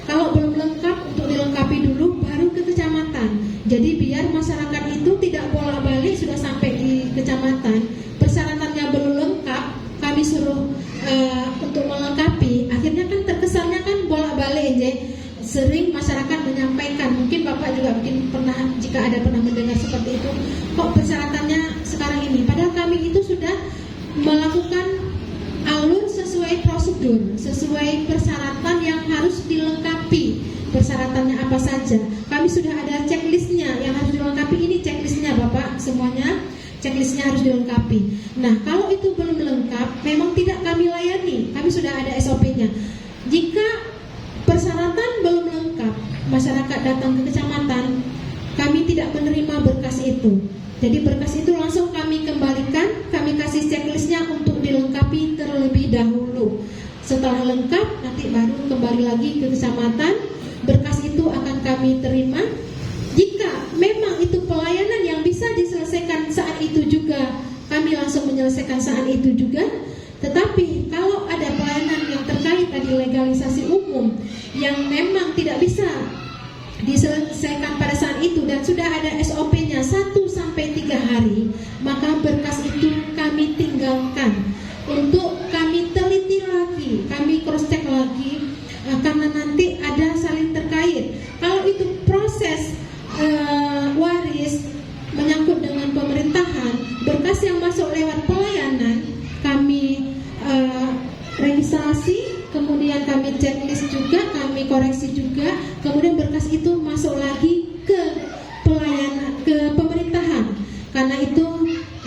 Kalau belum lengkap, untuk dilengkapi dulu baru ke kecamatan. Jadi biar masyarakat itu tidak bolak-balik, sudah sampai di kecamatan persyaratannya belum lengkap, kami suruh untuk melengkapi, akhirnya kan terkesannya kan bolak-balik. Sering masyarakat menyampaikan, mungkin Bapak juga mungkin pernah, jika ada pernah mendengar seperti itu, kok persyaratannya sekarang ini, padahal kami itu sudah melakukan sesuai prosedur, sesuai persyaratan yang harus dilengkapi. Persyaratannya apa saja? Kami sudah ada checklistnya yang harus dilengkapi. Ini checklistnya Bapak, semuanya checklistnya harus dilengkapi. Nah, kalau itu belum lengkap, memang tidak kami layani. Kami sudah ada SOP-nya. Jika persyaratan belum lengkap, masyarakat datang ke kecamatan, kami tidak menerima berkas itu. Jadi berkas itu langsung kami kembalikan, kami kasih checklistnya untuk dilengkapi terlebih dahulu. Setelah lengkap, nanti baru kembali lagi ke kecamatan. Berkas itu akan kami terima. Jika memang itu pelayanan yang bisa diselesaikan saat itu juga, kami langsung menyelesaikan saat itu juga. Tetapi kalau ada pelayanan yang terkait tadi legalisasi umum yang memang tidak bisa diselesaikan pada saat itu dan sudah ada SOP-nya 1-3 hari, maka berkas itu kami tinggalkan untuk kami teliti lagi, kami cross check lagi, karena nanti ada saling terkait. Kalau itu proses waris menyangkut dengan pemerintahan, berkas yang masuk lewat pelayanan kami registrasi, kemudian kami checklist juga, kami koreksi juga, kemudian berkas itu masuk lagi ke pelayanan, ke pemerintahan. Karena itu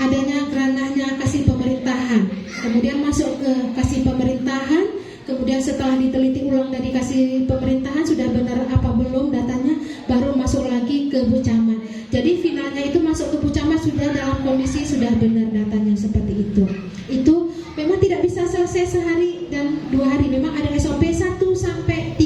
adanya ranahnya kasih pemerintahan, kemudian masuk ke kasih pemerintahan, kemudian setelah diteliti ulang dari kasih pemerintahan sudah benar apa belum datanya, baru masuk lagi ke Bu Camat. Jadi finalnya itu masuk ke Bu Camat sudah dalam kondisi sudah benar datanya seperti itu. Itu memang tidak bisa selesai sehari dan 2 hari, memang ada SOP 1-3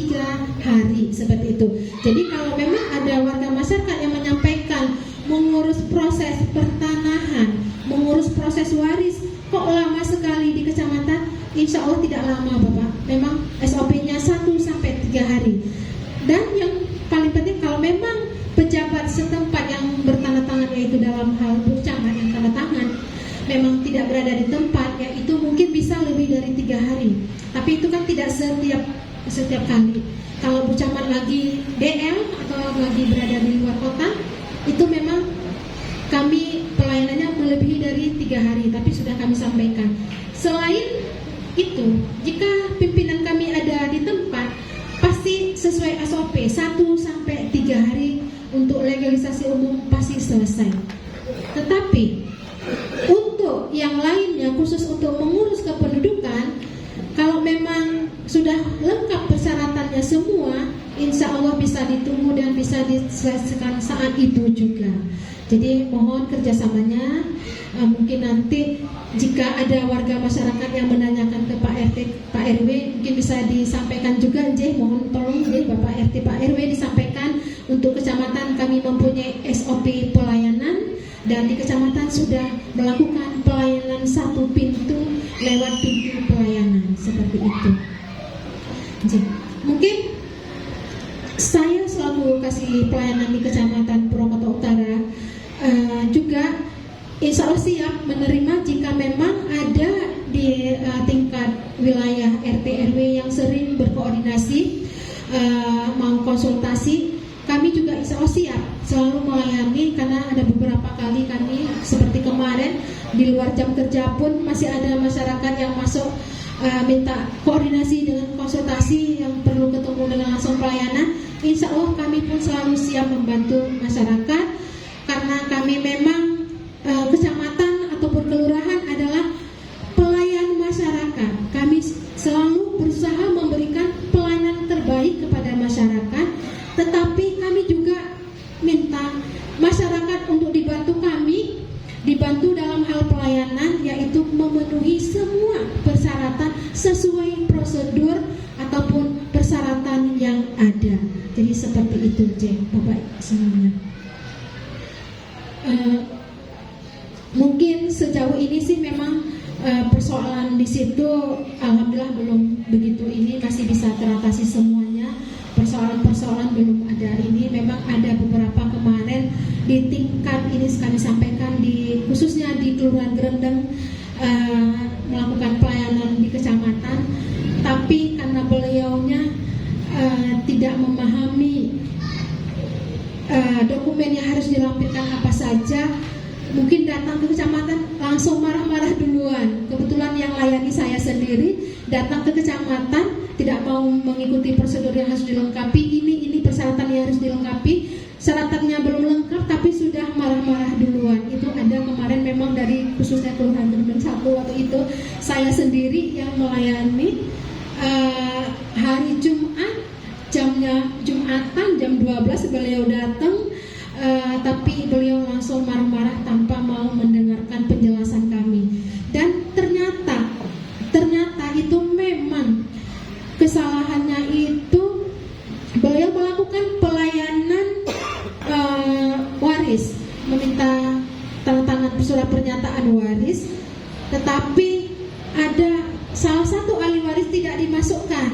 hari seperti itu. Jadi kalau memang ada warga masyarakat yang menyampaikan mengurus proses pertanahan, mengurus proses waris kok lama sekali di kecamatan, insya Allah tidak lama Bapak. Memang SOP-nya 1-3 hari. Dan yang paling penting kalau memang pejabat setempat yang bertanda tangan, yaitu dalam hal Bu Camat yang tanda tangan memang tidak berada di tempat, ya itu mungkin bisa lebih dari 3 hari. Tapi itu kan tidak setiap kali. Kalau Bu Camat lagi DL atau lagi berada di luar kota, itu memang kami pelayanannya melebihi dari 3 hari, tapi sudah kami sampaikan. Selain itu, jika pimpinan kami ada di tempat, pasti sesuai SOP 1-3 hari untuk legalisasi umum pasti selesai. Tetapi untuk yang lainnya, khusus untuk mengurus kependudukan, kalau memang sudah lengkap persyaratannya semua, insya Allah bisa ditunggu dan bisa diselesaikan saat itu juga. Jadi mohon kerjasamanya. Mungkin nanti jika ada warga masyarakat yang menanyakan ke Pak RT, Pak RW, mungkin bisa disampaikan juga. Mohon tolong Bapak RT, Pak RW disampaikan untuk kecamatan kami mempunyai SOP pelayanan dan di kecamatan sudah melakukan pelayanan 1 pintu lewat pintu pelayanan seperti itu. Mungkin saya selaku kasih pelayanan di kecamatan Purwokerto Utara juga insya Allah siap menerima jika memang ada di tingkat wilayah RT RW yang sering berkoordinasi mau konsultasi. Kami juga insya Allah siap selalu melayani, karena ada beberapa kali kami seperti kemarin di luar jam kerja pun masih ada masyarakat yang masuk minta koordinasi dengan konsultasi yang perlu ketemu dengan langsung pelayanan. Insya Allah kami pun selalu siap membantu masyarakat, karena kami memang kecamatan ataupun kelurahan adalah pelayan masyarakat. Kami selalu berusaha memberikan pelayanan terbaik kepada masyarakat, tetapi kami juga minta masyarakat untuk dibantu kami, dibantu dalam hal pelayanan, yaitu memenuhi semua persyaratan sesuai prosedur ataupun persyaratan yang ada. Jadi seperti itu, Bapak semuanya. Mungkin sejauh ini sih memang persoalan di situ alhamdulillah belum begitu, ini masih bisa teratasi semuanya. Persoalan-persoalan belum ada. Ini memang ada beberapa kemarin di tingkat ini kami sampaikan khususnya di Kelurahan Grendeng melakukan pelayanan di kecamatan, tapi karena beliaunya tidak memahami dokumen yang harus dilampirkan apa saja, mungkin datang ke kecamatan langsung marah-marah duluan. Kebetulan yang layani saya sendiri, datang ke kecamatan tidak mau mengikuti prosedur yang harus dilengkapi, ini persyaratan yang harus dilengkapi, syaratannya belum lengkap tapi sudah marah-marah duluan. Itu ada kemarin memang dari khususnya Kelurahan Gerben 1 waktu itu saya sendiri yang melayani hari Jumat, Jumatan jam 12 beliau datang, tapi beliau langsung marah-marah tanpa mau mendengarkan penjelasan kami. Dan ternyata itu memang kesalahannya itu beliau melakukan pelayanan waris, meminta tanda tangan surat pernyataan waris, tetapi ada salah satu ahli waris tidak dimasukkan,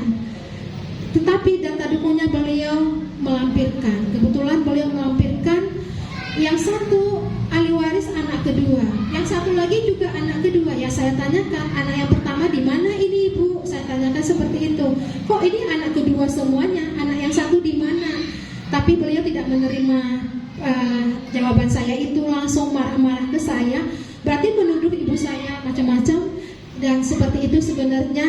tetapi data dukungnya beliau melampirkan. Kebetulan beliau melampirkan yang satu ahli waris anak kedua, yang satu lagi juga anak kedua. Ya saya tanyakan, anak yang pertama di mana ini ibu? Saya tanyakan seperti itu. Kok ini anak kedua semuanya? Anak yang satu di mana? Tapi beliau tidak menerima jawaban saya itu, langsung marah-marah ke saya. Berarti menuduh ibu saya macam-macam. Dan seperti itu sebenarnya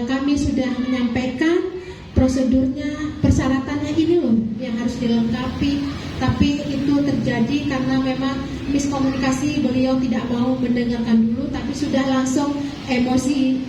kami sudah menyampaikan prosedurnya, persyaratannya ini loh yang harus dilengkapi, tapi itu terjadi karena memang miskomunikasi, beliau tidak mau mendengarkan dulu tapi sudah langsung emosi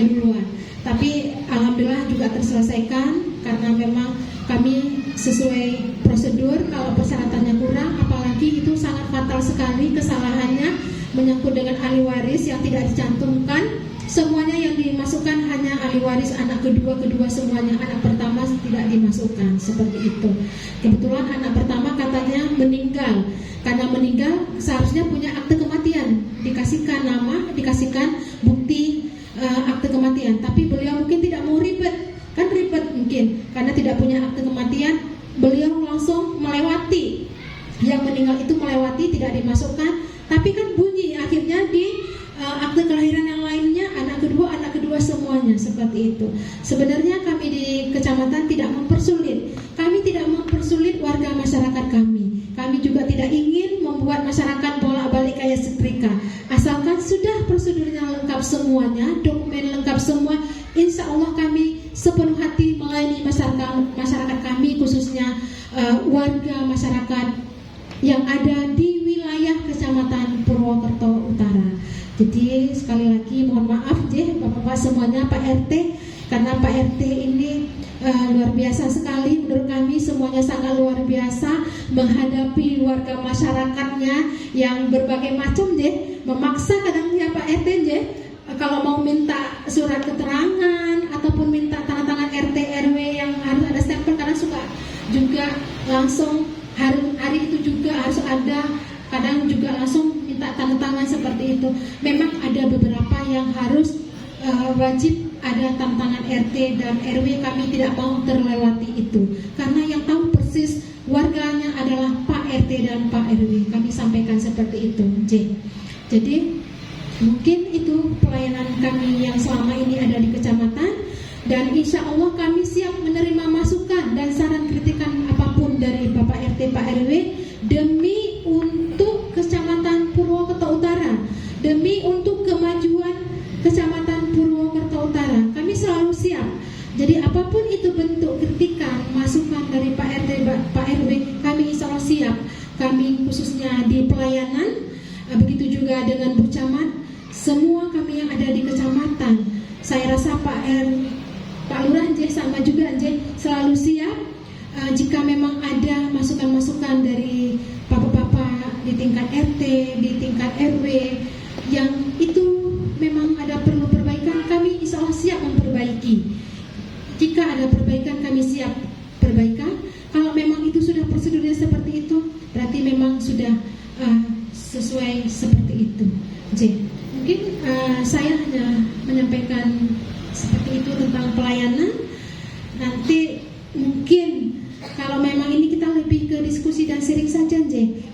duluan. Tapi alhamdulillah juga terselesaikan karena memang kami sesuai prosedur. Kalau persyaratannya kurang, apalagi itu sangat fatal sekali kesalahannya menyangkut dengan ahli waris yang tidak dicantumkan. Semuanya yang dimasukkan hanya ahli waris anak kedua semuanya, anak pertama tidak dimasukkan, seperti itu. Kebetulan anak pertama katanya meninggal. Karena meninggal seharusnya punya akte kematian, dikasihkan nama, dikasihkan bukti akte kematian. Tapi beliau mungkin tidak mau ribet, kan ribet mungkin karena tidak punya akte kematian. Beliau langsung melewati, yang meninggal itu melewati, tidak dimasukkan. Tapi kan bunyi akhirnya di akte kelahiran yang lainnya anak kedua semuanya, seperti itu. Sebenarnya kami di kecamatan tidak mempersulit. Kami tidak mempersulit warga masyarakat kami. Kami juga tidak ingin membuat masyarakat bolak-balik kayak setrika. Asalkan sudah prosedurnya lengkap semuanya, dokumen lengkap semua, insya Allah kami sepenuh hati melayani masyarakat kami, khususnya warga masyarakat yang ada di wilayah Kecamatan Purwokerto Utara. Jadi sekali lagi mohon maaf Bapak-bapak semuanya, Pak RT, karena Pak RT ini luar biasa sekali menurut kami, semuanya sangat luar biasa menghadapi warga masyarakatnya yang berbagai macam memaksa kadangnya Pak RT kalau mau minta surat keterangan ataupun minta tanda tangan RT RW yang harus ada stempel, karena suka juga langsung hari itu juga harus ada, kadang juga langsung minta tanda tangan seperti itu. Memang ada beberapa yang harus wajib ada tanda tangan RT dan RW, kami tidak mau terlewati itu karena yang tahu persis warganya adalah Pak RT dan Pak RW. Kami sampaikan seperti itu. Jadi mungkin itu pelayanan kami yang selama ini ada di kecamatan, dan insya Allah kami siap menerima masukan dan saran kritikan apapun dari Bapak RT Pak RW demi untuk Kecamatan Purwokerto Utara, demi untuk kemajuan Kecamatan Purwokerto Utara. Kami selalu siap. Jadi apapun itu bentuk kritikan, masukan dari Pak RT Pak RW, kami insya Allah siap. Kami khususnya di pelayanan, begitu juga dengan Bu Camat, semua kami yang ada di kecamatan. Saya rasa Pak Lurah sama juga selalu siap jika memang ada masukan-masukan dari bapak-bapak di tingkat RT, di tingkat RW yang itu memang ada perlu perbaikan, kami insya Allah siap memperbaiki. Jika ada perbaikan kami siap perbaikan. Kalau memang itu sudah prosedurnya seperti itu, berarti memang sudah sesuai seperti itu. Mungkin saya hanya menyampaikan seperti itu tentang pelayanan. Nanti mungkin kalau memang ini kita lebih ke diskusi dan sharing saja,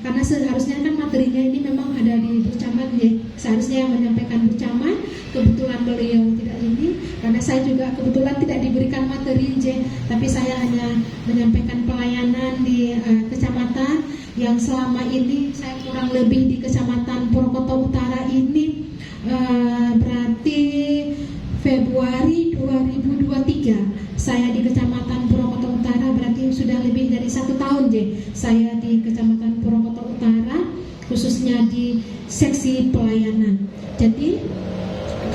karena seharusnya kan materinya ini memang ada di Bu Camat, seharusnya yang menyampaikan Bu Camat. Kebetulan beliau tidak ini, karena saya juga kebetulan tidak diberikan materi, tapi saya hanya menyampaikan pelayanan di kecamatan yang selama ini saya kurang lebih di Kecamatan Purwokerto Utara ini berarti Februari usia. Saya di Kecamatan Purwokerto Utara berarti sudah lebih dari 1 tahun saya di Kecamatan Purwokerto Utara, khususnya di seksi pelayanan. Jadi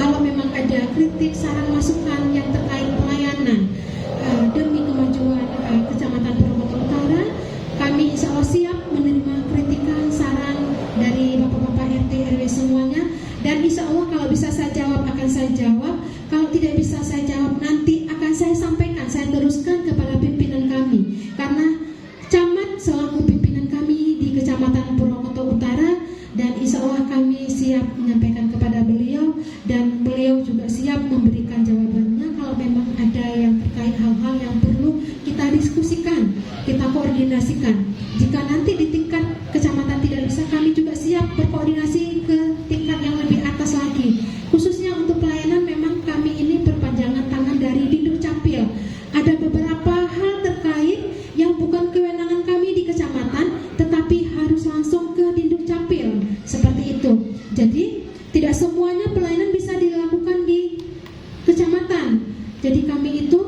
kalau memang ada kritik, saran, masukan yang terkait pelayanan demi kemajuan Kecamatan Purwokerto Utara, kami insya Allah siap menerima kritikan, saran dari Bapak-Bapak RT RW semuanya. Dan insya Allah kalau bisa saya jawab akan saya jawab, kalau tidak bisa saya jawab nanti akan saya sampaikan, saya teruskan kepada pimpinan kami. Karena camat selaku pimpinan kami di Kecamatan Purwokerto Utara, dan insya Allah kami siap menyampaikan kepada beliau, dan beliau juga siap memberikan jawabannya kalau memang ada yang terkait hal-hal yang perlu kita diskusikan, kita koordinasikan. Jika nanti di tingkat kecamatan tidak bisa, kami juga siap berkoordinasi ke tingkat yang lebih atas lagi. Khususnya untuk pelayanan, memang kami ini perpanjangan tangan dari Dinduk Capil. Ada beberapa hal terkait yang bukan kewenangan kami di kecamatan, tetapi harus langsung ke Dinduk Capil, seperti itu. Jadi tidak semuanya pelayanan bisa dilakukan di kecamatan. Jadi kami itu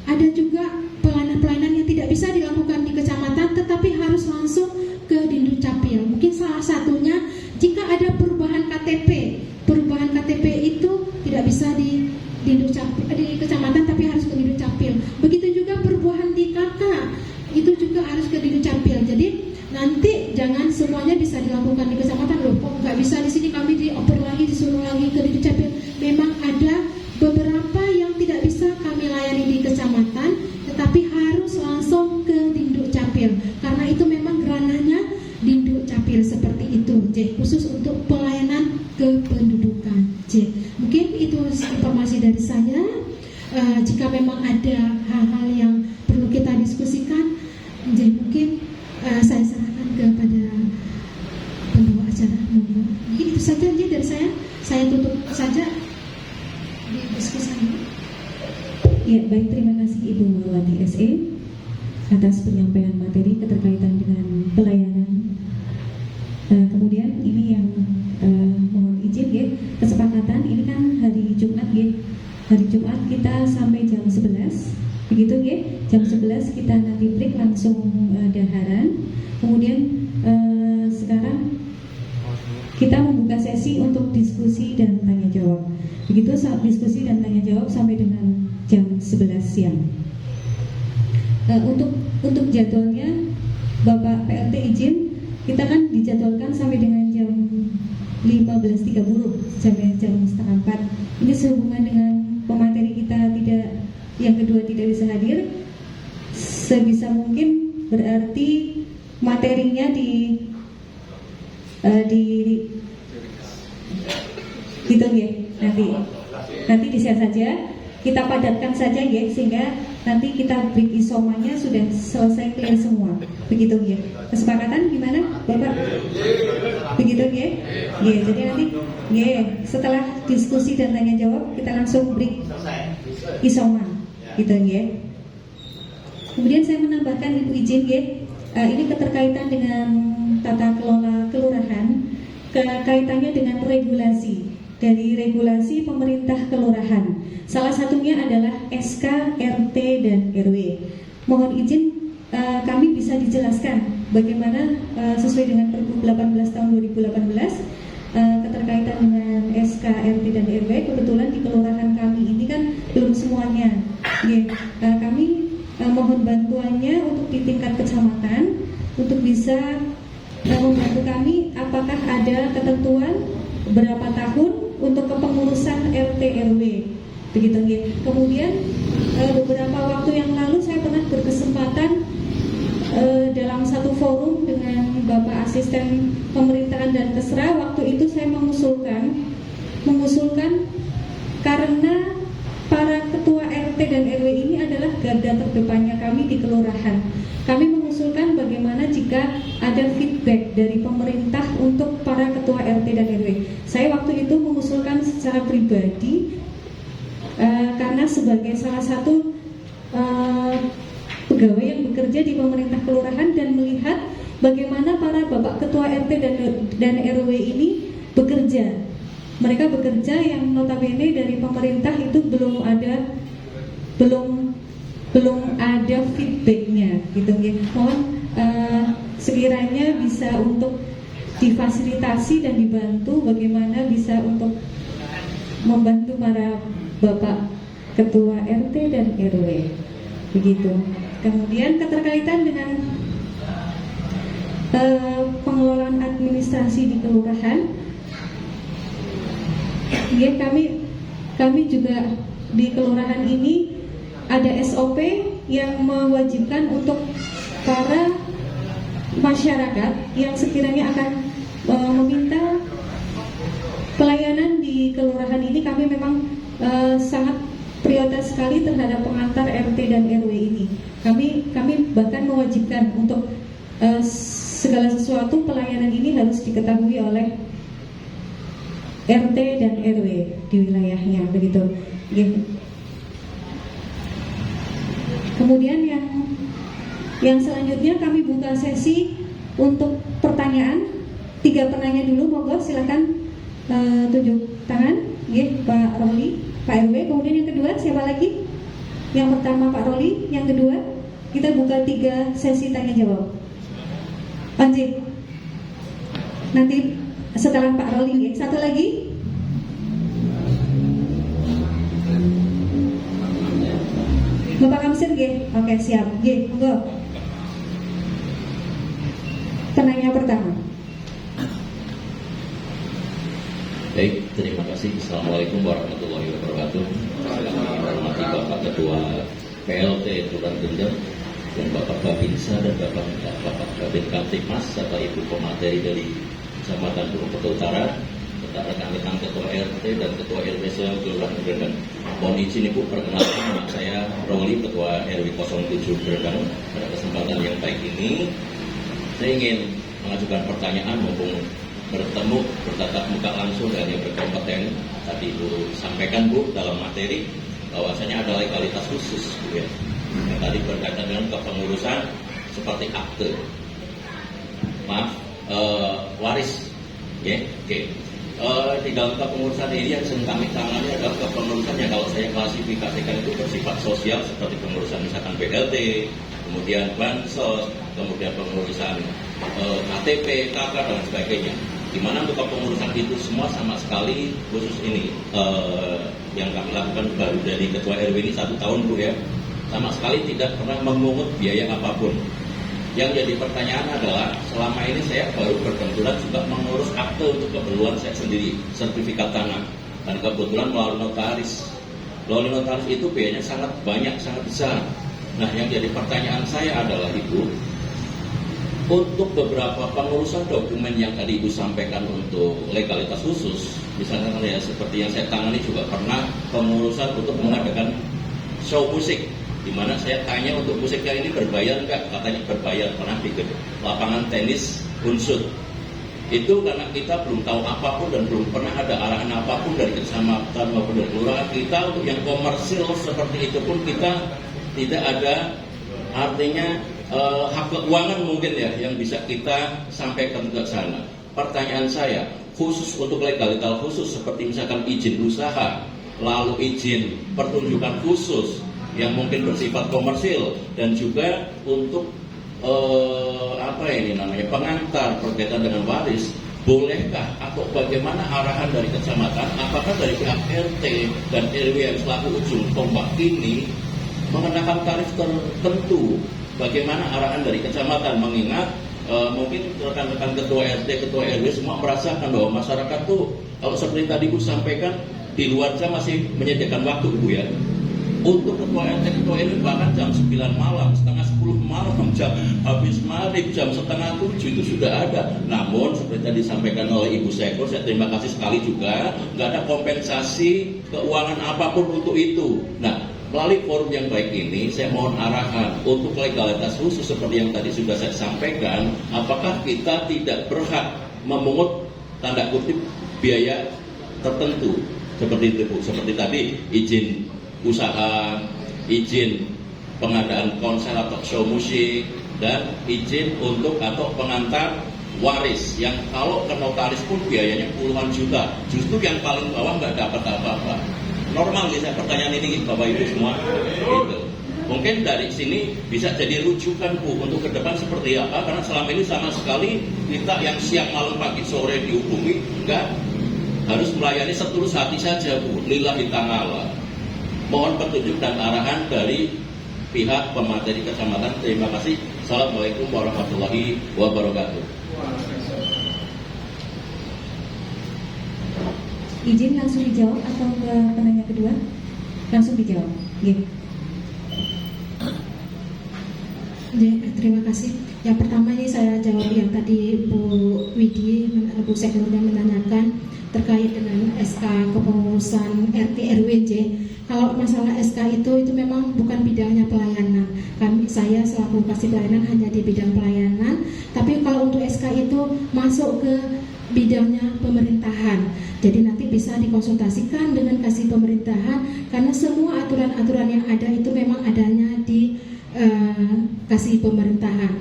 ada juga pelayanan-pelayanan yang tidak bisa dilakukan di kecamatan, tetapi harus langsung ke Dinduk Capil. Mungkin salah satunya jika ada perubahan KTP. Perubahan KTP itu tidak bisa di Dinduk Capil, di kecamatan, tapi harus ke Dinduk Capil. Begitu juga perubahan di KK, itu juga harus ke Dinduk Capil. Jadi nanti jangan semuanya bisa dilakukan di kecamatan. Loh, kok nggak bisa di sini, kami dioper lagi, disuruh lagi ke Dinduk Capil. Memang ada beberapa yang tidak bisa kami layani di kecamatan, tetapi harus langsung ke Dinduk Capil, karena itu memang ranahnya Dinduk Capil, seperti itu. Khusus untuk pelayanan kependudukan. Mungkin itu informasi dari saya. Jika memang ada hal-hal yang perlu kita diskusikan, mungkin saya serahkan kepada pembawa acara. Mungkin itu saja dari saya. Saya tutup saja di diskusi ini. Ya, baik, terima kasih Ibu Mulwati SE atas penyampaian materi keterkaitan dengan pelayanan. Kemudian ini yang mohon izin ya, kesepakatan ini kan hari Jumat ya. Hari Jumat kita sampai jam 11. Begitu ya. Jam 11 kita nanti break langsung daharan. Kemudian sekarang kita membuka sesi untuk diskusi dan tanya jawab. Begitu saat diskusi dan tanya jawab sampai dengan jam 11 siang. Untuk jadwalnya Bapak PLT izin, kita kan dijadwalkan sampai dengan jam 15.30 sampai jam setengah 4. Ini sehubungan dengan pemateri kita yang kedua tidak bisa hadir. Sebisa mungkin berarti materinya gitu ya, nanti di-share saja, kita padatkan saja ya, sehingga nanti kita break isomanya sudah selesai clear semua. Begitu ya. Kesepakatan gimana, Bapak? Begitu ya? Ya, jadi nanti ya setelah diskusi dan tanya jawab kita langsung break isoma. Gitu ya. Kemudian saya menambahkan, Ibu izin ya, ini keterkaitan dengan tata kelola kelurahan, kaitannya dengan regulasi. Dari regulasi pemerintah kelurahan, salah satunya adalah SK, RT, dan RW. Mohon izin kami bisa dijelaskan bagaimana sesuai dengan Pergub 18 tahun 2018 keterkaitan dengan SK, RT, dan RW. Kebetulan di kelurahan kami ini kan belum semuanya. Kami mohon bantuannya untuk di tingkat kecamatan untuk bisa membantu kami apakah ada ketentuan berapa tahun untuk kepengurusan RT RW, begitu ya. Kemudian beberapa waktu yang lalu saya pernah berkesempatan dalam satu forum dengan Bapak Asisten Pemerintahan dan Kesra. Waktu itu saya mengusulkan karena para ketua RT dan RW ini adalah garda terdepannya kami di kelurahan. Kami mengusulkan bagaimana jika ada feedback dari pemerintah untuk para ketua RT dan RW. Saya waktu itu mengusulkan secara pribadi karena sebagai salah satu pegawai yang bekerja di pemerintah kelurahan dan melihat bagaimana para bapak ketua RT dan RW ini bekerja. Mereka bekerja yang notabene dari pemerintah itu belum ada belum ada feedbacknya gitu ya. Mohon sekiranya bisa untuk difasilitasi dan dibantu bagaimana bisa untuk membantu para Bapak Ketua RT dan RW begitu. Kemudian keterkaitan dengan pengelolaan administrasi di kelurahan, ya kami juga di kelurahan ini ada SOP yang mewajibkan untuk para masyarakat yang sekiranya akan meminta pelayanan di kelurahan ini. Kami memang sangat prioritas sekali terhadap pengantar RT dan RW ini. Kami bahkan mewajibkan untuk segala sesuatu pelayanan ini harus diketahui oleh RT dan RW di wilayahnya begitu. Kemudian yang selanjutnya kami buka sesi untuk pertanyaan. 3 penanya dulu, monggo silakan tunjuk tangan. Pak Roli, Pak RW. Kemudian yang kedua siapa lagi? Yang pertama Pak Roli, yang kedua kita buka 3 sesi tanya jawab. Lanjut. Nanti setelah Pak Roli, satu lagi. Bapak Kamsir, oke siap, monggo. Penanya pertama. Baik, terima kasih. Assalamualaikum warahmatullahi wabarakatuh. Kami hormati Bapak Ketua PLT Kelurahan Gender dan Bapak Babinsa dan Bapak Kabin Kamtipmas serta Ibu Pemateri dari Kecamatan Purwokerto Utara, serta rekan-rekan Ketua RT dan Ketua RW Kelurahan Gender. Mohon izin Ibu, perkenalkan nama saya Roli, Ketua RW 07 Gender. Pada kesempatan yang baik ini, saya ingin mengajukan pertanyaan mumpung bertemu bertatap muka langsung dengan yang berkompeten. Tadi Bu sampaikan Bu dalam materi bahwasanya ada legalitas khusus Bu, ya, yang tadi berkaitan dengan kepengurusan seperti akte waris, ya, oke. Di dalam kepengurusan ini yang sedang kami tangani adalah kepengurusan yang kalau saya klasifikasikan itu bersifat sosial seperti pengurusan misalkan BLT, kemudian bansos, kemudian pengurusan KTP, KK dan sebagainya. Di mana untuk kepengurusan itu semua sama sekali khusus ini yang kami lakukan baru dari Ketua RW ini 1 tahun Bu, ya, sama sekali tidak pernah memungut biaya apapun. Yang jadi pertanyaan adalah selama ini saya baru berkebetulan juga mengurus akte untuk keperluan saya sendiri, sertifikat tanah, dan kebetulan melalui notaris. Melalui notaris itu biayanya sangat banyak, sangat besar. Nah, yang jadi pertanyaan saya adalah Ibu, untuk beberapa pengurusan dokumen yang tadi Ibu sampaikan untuk legalitas khusus, misalnya ya seperti yang saya tangani juga pernah pengurusan untuk mengadakan show musik, di mana saya tanya untuk musiknya ini berbayar enggak, katanya berbayar, pernah di lapangan tenis Unsur. Itu karena kita belum tahu apapun dan belum pernah ada arahan apapun dari kecamatan maupun dari kelurahan kita. Untuk yang komersil seperti itu pun kita tidak ada, artinya hak keuangan mungkin ya yang bisa kita sampaikan ke sana. Pertanyaan saya, khusus untuk legalitas khusus seperti misalkan izin usaha, lalu izin pertunjukan khusus yang mungkin bersifat komersil, dan juga untuk pengantar berkaitan dengan waris, bolehkah atau bagaimana arahan dari kecamatan, apakah dari pihak RT dan RW yang selaku ujung tombak ini mengenakan tarif tertentu? Bagaimana arahan dari kecamatan, mengingat mungkin rekan-rekan ketua RT, ketua RW semua merasakan bahwa masyarakat tuh kalau seperti tadi Bu sampaikan di luar jam masih menyediakan waktu Bu, ya, untuk ketua RT, ketua RW bahkan jam 9 malam, setengah 10 malam, jam habis maghrib, jam setengah 7 itu sudah ada. Namun seperti tadi disampaikan oleh Ibu Seko, saya terima kasih sekali juga, nggak ada kompensasi keuangan apapun untuk itu. Nah, melalui forum yang baik ini, saya mohon arahan untuk legalitas khusus seperti yang tadi sudah saya sampaikan, apakah kita tidak berhak memungut tanda kutip biaya tertentu seperti itu Bu, seperti tadi izin usaha, izin pengadaan konser atau show musik, dan izin untuk atau pengantar waris yang kalau ke notaris pun biayanya puluhan juta, justru yang paling bawah nggak dapat apa-apa. normal gitu pertanyaan ini Bapak Ibu semua gitu. Mungkin dari sini bisa jadi rujukan Bu untuk ke depan seperti apa, karena selama ini sama sekali kita yang siang malam pagi sore dihubungi enggak, harus melayani setulus hati saja Bu, lillahi ta'ala. Mohon petunjuk dan arahan dari pihak pemateri kecamatan. Terima kasih. Assalamualaikum warahmatullahi wabarakatuh. Izin langsung dijawab atau ke penanya kedua? Langsung dijawab. Gitu. Terima kasih. Yang pertama ini saya jawab yang tadi Bu Widi, Bu Seknurnya menanyakan terkait dengan SK kepengurusan RT RW J. Kalau masalah SK itu memang bukan bidangnya pelayanan. Saya selaku kasih pelayanan hanya di bidang pelayanan. Tapi kalau untuk SK itu masuk ke bidangnya pemerintahan. Jadi nanti bisa dikonsultasikan dengan kasih pemerintahan, karena semua aturan-aturan yang ada itu memang adanya di kasih pemerintahan.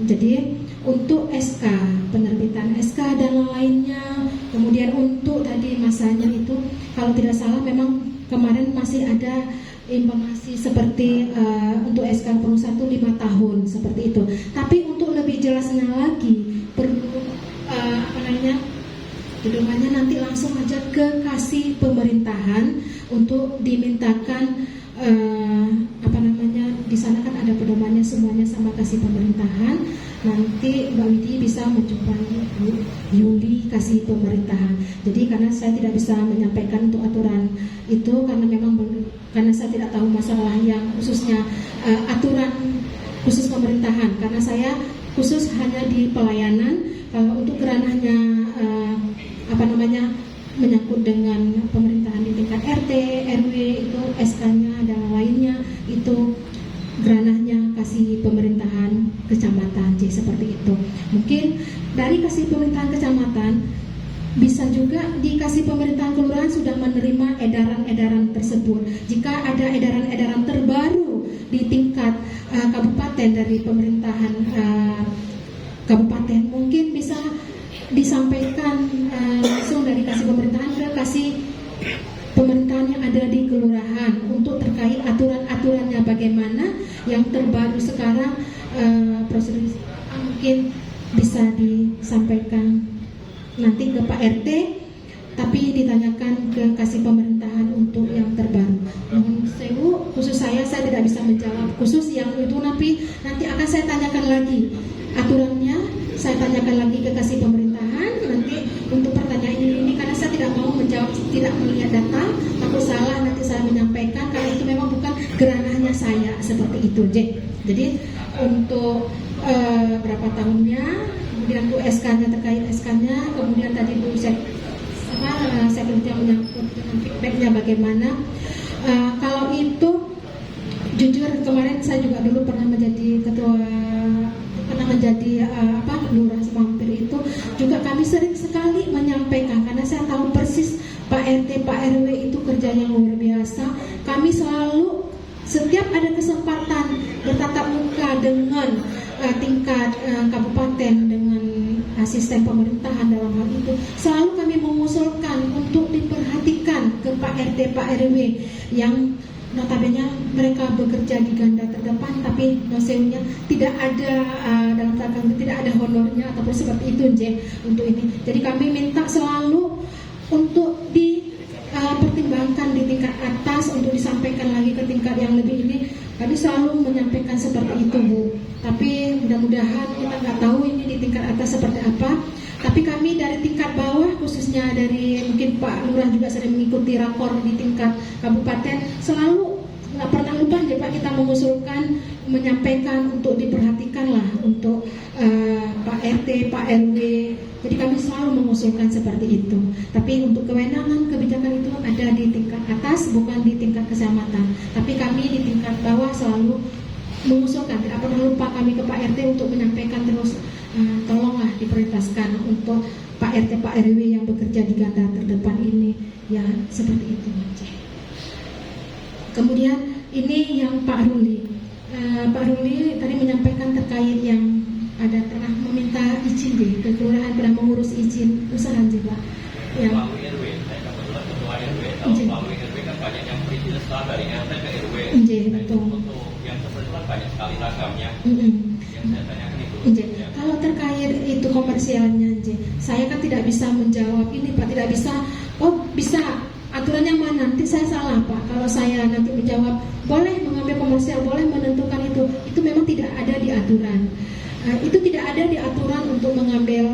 Jadi untuk SK, penerbitan SK dan lainnya, kemudian untuk tadi masanya itu kalau tidak salah memang kemarin masih ada informasi seperti untuk SK perusahaan itu 5 tahun seperti itu. Tapi untuk lebih jelasnya lagi perlu pedomannya nanti langsung aja ke kasih pemerintahan untuk dimintakan di sana kan ada pedomannya semuanya sama kasih pemerintahan. Nanti Mbak Widi bisa menjumpai Bu Yuli kasih pemerintahan. Jadi karena saya tidak bisa menyampaikan untuk aturan itu karena saya tidak tahu masalah yang khususnya aturan khusus pemerintahan, karena saya khusus hanya di pelayanan. Kalau untuk ranahnya menyangkut dengan pemerintahan di tingkat RT, RW itu SK-nya dan lainnya itu ranahnya kasih pemerintahan kecamatan seperti itu. Mungkin dari kasih pemerintahan kecamatan bisa juga dikasih pemerintahan kelurahan sudah menerima edaran-edaran tersebut. Jika ada edaran-edaran terbaru di tingkat kabupaten dari pemerintahan kabupaten, mungkin bisa disampaikan langsung dari kasih pemerintahan ke kasih pemerintahan yang ada di kelurahan untuk terkait aturan-aturannya bagaimana yang terbaru sekarang. Prosedur mungkin bisa disampaikan nanti ke Pak RT, tapi ditanyakan ke kasih pemerintahan untuk yang terbaru. Mohon sewu, khusus saya tidak bisa menjawab khusus yang itu, nanti akan saya tanyakan lagi aturannya, saya tanyakan lagi ke kasih pemerintahan. Nanti untuk pertanyaan ini karena saya tidak mau menjawab, tidak melihat data, takut salah nanti saya menyampaikan, karena itu memang bukan geranahnya saya seperti itu. Jadi untuk berapa tahunnya, kemudian untuk SK-nya terkait SK-nya, kemudian tadi Bu saya menyangkut dengan feedback-nya bagaimana. Kalau itu jujur kemarin saya juga dulu pernah menjadi lurah semampir itu juga kami sering sekali menyampaikan, karena saya tahu persis Pak RT, Pak RW itu kerja yang luar biasa. Kami selalu setiap ada kesempatan bertatap muka dengan tingkat kabupaten, dengan asisten pemerintahan dalam hal itu, selalu kami mengusulkan untuk diperhatikan ke Pak RT, Pak RW yang notabene mereka bekerja di ganda terdepan, tapi nosennya tidak ada dalam tanda tidak ada honornya ataupun seperti itu untuk ini. Jadi kami minta selalu untuk dipertimbangkan di tingkat atas untuk disampaikan lagi ke tingkat yang lebih ini. Kami selalu menyampaikan seperti itu Bu. Tapi mudah-mudahan kita nggak tahu ini di tingkat atas seperti apa. Tapi kami dari tingkat bawah, khususnya dari mungkin Pak Lurah juga sering mengikuti rakor di tingkat kabupaten, selalu nggak pernah lupa Pak kita mengusulkan, menyampaikan untuk diperhatikan lah untuk Pak RT, Pak RW. Jadi kami selalu mengusulkan seperti itu. Tapi untuk kewenangan kebijakan itu ada di tingkat atas, bukan di tingkat kecamatan. Tapi kami di tingkat bawah selalu mengusulkan, tidak pernah lupa kami ke Pak RT untuk menyampaikan terus, tolonglah diprioritaskan untuk Pak RT, Pak RW yang bekerja di garda terdepan ini, ya seperti itu. Kemudian ini yang Pak Ruli, Pak Ruli tadi menyampaikan terkait yang ada pernah meminta izin ke kelurahan, pernah mengurus izin usaha Pak. Yang Pak RW, saya kebetulan ketua RW, tahu Pak RW kan banyak yang setelah dari RT ke RW. Nggih, Nah, itu betul. untuk yang seperti itu kan banyak sekali ragamnya. Yang saya tanyakan itu. Nggih. Ya. Kalau terkait itu komersialnya, nggih, saya kan tidak bisa menjawab ini Pak, tidak bisa. Oh bisa, aturannya mana? Nanti saya salah Pak. Kalau saya nanti menjawab boleh mengambil komersial, boleh menentukan itu memang tidak ada di aturan. Itu tidak ada di aturan untuk mengambil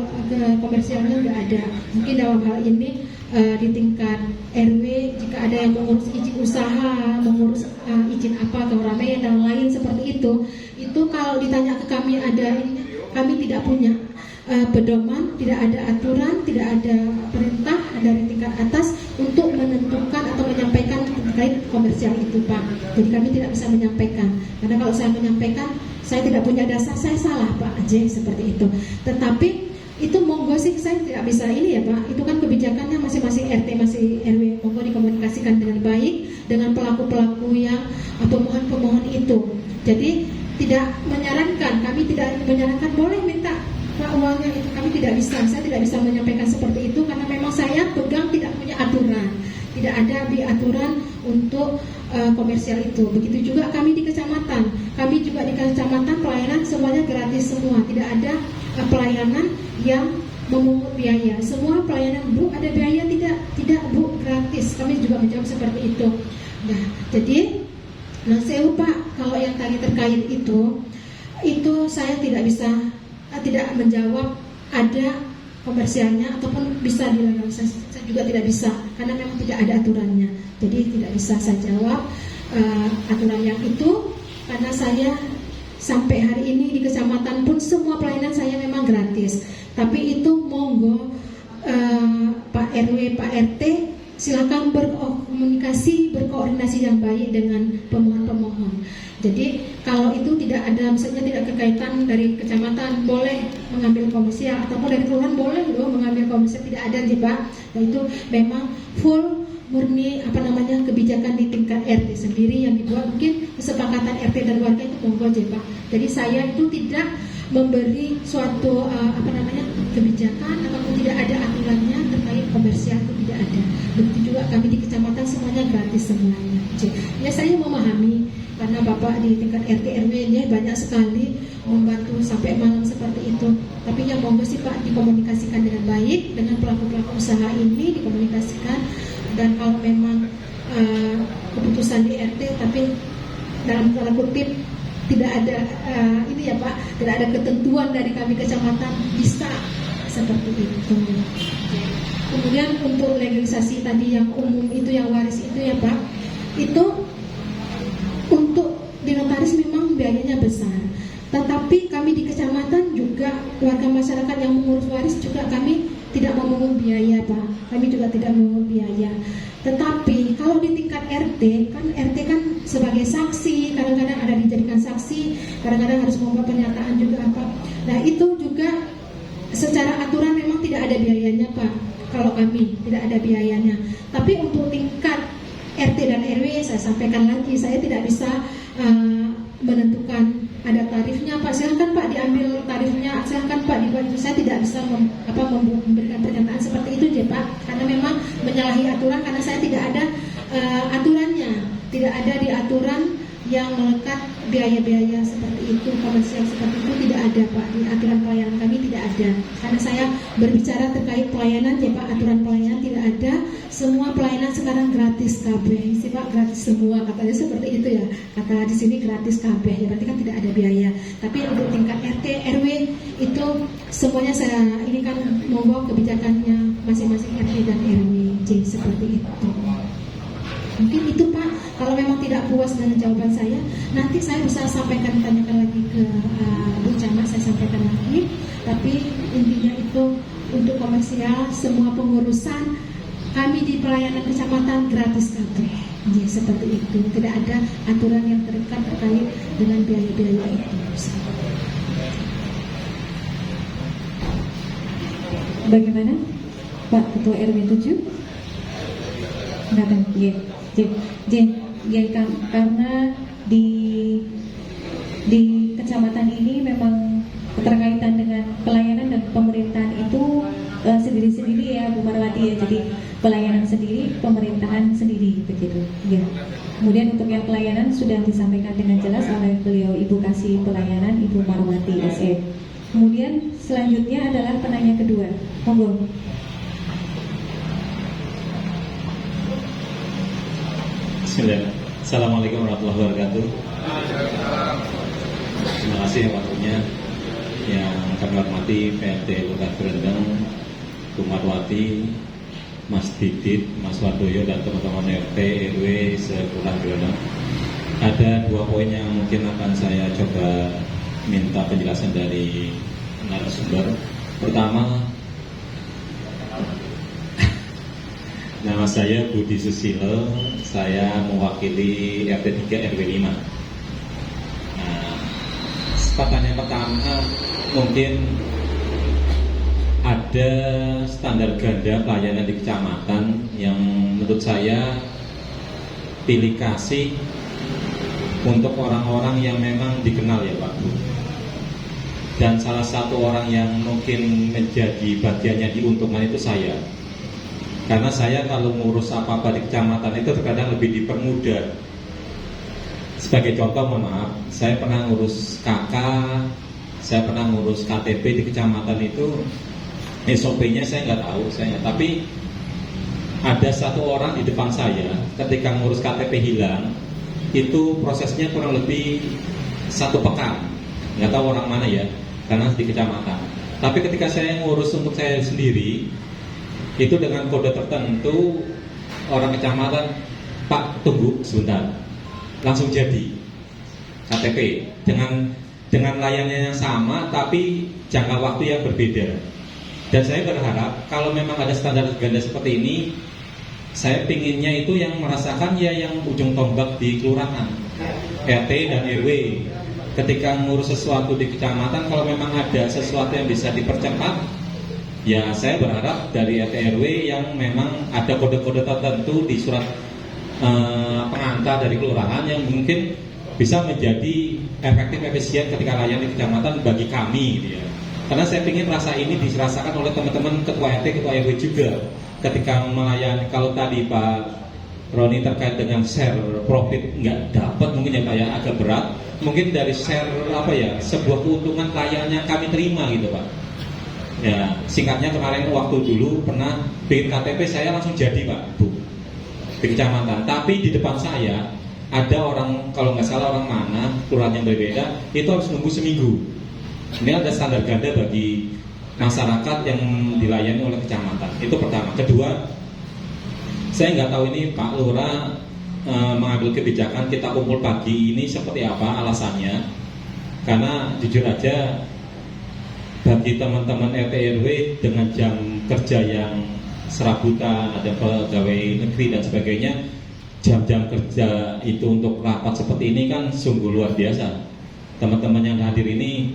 komersialnya, nggak ada. Mungkin dalam hal ini di tingkat RW jika ada yang mengurus izin usaha, mengurus izin apa keramaian dan lain seperti itu kalau ditanya ke kami ada ini, kami tidak punya pedoman, tidak ada aturan, tidak ada perintah dari tingkat atas untuk menentukan atau menyampaikan terkait komersial itu Pak. Jadi kami tidak bisa menyampaikan, karena kalau saya menyampaikan saya tidak punya dasar, saya salah Pak J, seperti itu. Tetapi itu monggo sih, saya tidak bisa ini ya Pak, itu kan kebijakannya masing-masing RT, masing RW, monggo dikomunikasikan dengan baik dengan pelaku-pelaku yang pemohon-pemohon itu. Jadi tidak menyarankan, kami tidak menyarankan boleh minta Pak uangnya itu, kami tidak bisa, saya tidak bisa menyampaikan seperti itu karena memang saya pegang tidak punya aturan, tidak ada di aturan untuk komersial itu. Begitu juga kami di kecamatan, pelayanan semuanya gratis semua, tidak ada pelayanan yang memungut biaya. Semua pelayanan Bu ada biaya, tidak Bu, gratis. Kami juga menjawab seperti itu. Nah, jadi saya Pak, kalau yang tadi terkait itu saya tidak bisa tidak menjawab ada komersialnya ataupun bisa dilegalisasi. Saya juga tidak bisa karena memang tidak ada aturannya. Jadi tidak bisa saya jawab aturan yang itu karena saya sampai hari ini di kecamatan pun semua pelayanan saya memang gratis. Tapi itu monggo Pak RW, Pak RT silakan berkomunikasi, berkoordinasi yang baik dengan pemohon-pemohon. Jadi kalau itu tidak ada, misalnya tidak kekaitan dari kecamatan boleh mengambil komersial ataupun dari kelurahan boleh loh mengambil komersial, tidak ada sih Pak. Nah itu memang full murni kebijakan di tingkat RT sendiri yang dibuat, mungkin kesepakatan RT dan warga itu monggo aja Pak. Jadi saya itu tidak memberi suatu kebijakan ataupun tidak ada aturannya terkait komersial, itu tidak ada. Begitu juga kami di kecamatan semuanya gratis semuanya. Ya saya memahami karena Bapak di tingkat RT RW nya banyak sekali membantu sampai malam seperti itu. Tapi yang monggo sih Pak dikomunikasikan dengan baik dengan pelaku-pelaku usaha ini, dikomunikasikan, dan kalau memang keputusan di RT tapi dalam tanda kutip tidak ada ini ya Pak, tidak ada ketentuan dari kami kecamatan bisa seperti itu. Kemudian untuk legalisasi tadi yang umum itu, yang waris itu ya Pak, itu untuk di notaris memang biayanya besar. Tetapi kami di kecamatan juga warga masyarakat yang mengurus waris juga kami tidak memungut biaya Pak. Kami juga tidak memungut biaya. Tetapi kalau di tingkat RT kan sebagai saksi, kadang-kadang ada dijadikan saksi, kadang-kadang harus membuat pernyataan juga apa. Nah itu juga secara aturan memang tidak ada biayanya Pak. Kalau kami tidak ada biayanya. Tapi untuk tingkat RT dan RW saya sampaikan lagi, saya tidak bisa menentukan ada tarifnya Pak. Silakan Pak diambil tarifnya, silakan Pak dibuat. Saya tidak bisa memberikan pernyataan seperti itu ya Pak, karena memang menyalahi aturan, karena saya tidak ada aturannya, tidak ada di aturan yang melekat biaya-biaya seperti itu, komersial seperti itu tidak ada Pak, di aturan pelayanan kami tidak ada. Karena saya berbicara terkait pelayanan ya Pak, aturan pelayanan tidak ada. Semua pelayanan sekarang gratis kabeh sih Pak, gratis semua, katanya seperti itu ya, kata di sini gratis kabeh ya, berarti kan tidak ada biaya. Tapi untuk tingkat RT RW itu semuanya saya ini kan monggo kebijakannya masing-masing RT dan RW seperti itu. Mungkin itu Pak, kalau memang tidak puas dengan jawaban saya, nanti saya bisa sampaikan, tanyakan lagi ke Bu Camat, saya sampaikan lagi. Tapi intinya itu untuk komersial, semua pengurusan kami di pelayanan kecamatan gratis kabeh. Ya, seperti itu. Tidak ada aturan yang terikat terkait dengan biaya-biaya itu. Bagaimana Pak Ketua RW 7? Karena di kecamatan ini memang keterkaitan dengan pelayanan dan pemerintahan itu sendiri-sendiri ya Bu Marwati ya. Jadi pelayanan sendiri, pemerintahan sendiri begitu. Ya. Kemudian untuk yang pelayanan sudah disampaikan dengan jelas oleh beliau Ibu Kasih Pelayanan Ibu Marwati SE. Kemudian selanjutnya adalah penanya kedua. Monggo. Bismillah. Assalamualaikum warahmatullahi wabarakatuh. Terima kasih waktunya. Yang kami hormati PRT Kota Grendeng, Bu Marwati, Mas Didit, Mas Wardoyo, dan teman-teman RT RW sepulang Grendeng. Ada 2 poin yang mungkin akan saya coba minta penjelasan dari narasumber. Pertama, nama saya Budi Susilo, saya mewakili RT 3 RW 5. Nah, pertanyaan pertama, mungkin ada standar ganda pelayanan di kecamatan yang menurut saya pilih kasih untuk orang-orang yang memang dikenal ya Pak Bu. Dan salah satu orang yang mungkin menjadi bagiannya diuntungkan itu saya. Karena saya kalau ngurus apa-apa di kecamatan itu terkadang lebih dipermudah. Sebagai contoh, mohon maaf, saya pernah ngurus KK, saya pernah ngurus KTP di kecamatan itu, SOP-nya saya nggak tahu, tapi ada satu orang di depan saya ketika ngurus KTP hilang, itu prosesnya kurang lebih 1 pekan, nggak tahu orang mana ya, karena di kecamatan. Tapi ketika saya ngurus untuk saya sendiri, itu dengan kode tertentu, orang kecamatan, Pak tunggu sebentar, langsung jadi KTP dengan layarnya yang sama tapi jangka waktu yang berbeda. Dan saya berharap kalau memang ada standar ganda seperti ini, saya pinginnya itu yang merasakan ya yang ujung tombak di kelurahan, RT dan RW. Ketika ngurus sesuatu di kecamatan, kalau memang ada sesuatu yang bisa dipercepat, ya saya berharap dari RT RW yang memang ada kode-kode tertentu di surat pengantar dari kelurahan yang mungkin bisa menjadi efektif efisien ketika layanan di kecamatan bagi kami gitu ya. Karena saya ingin rasa ini dirasakan oleh teman-teman ketua RT, ketua RW juga ketika melayani. Kalau tadi Pak Roni terkait dengan share profit nggak dapat mungkin ya Pak ya, agak berat. Mungkin dari share sebuah keuntungan layannya kami terima gitu Pak. Ya singkatnya kemarin waktu dulu pernah bikin KTP saya langsung jadi Pak Bu di kecamatan. Tapi di depan saya ada orang, kalau nggak salah orang mana, kelurahan yang berbeda, itu harus nunggu seminggu. Ini ada standar ganda bagi masyarakat yang dilayani oleh kecamatan. Itu pertama. Kedua, saya nggak tahu ini Pak Lurah mengambil kebijakan kita kumpul pagi ini seperti apa alasannya. Karena jujur aja bagi teman-teman RT RW dengan jam kerja yang serabutan, ada pegawai negeri dan sebagainya, jam-jam kerja itu untuk rapat seperti ini kan sungguh luar biasa. Teman-teman yang hadir ini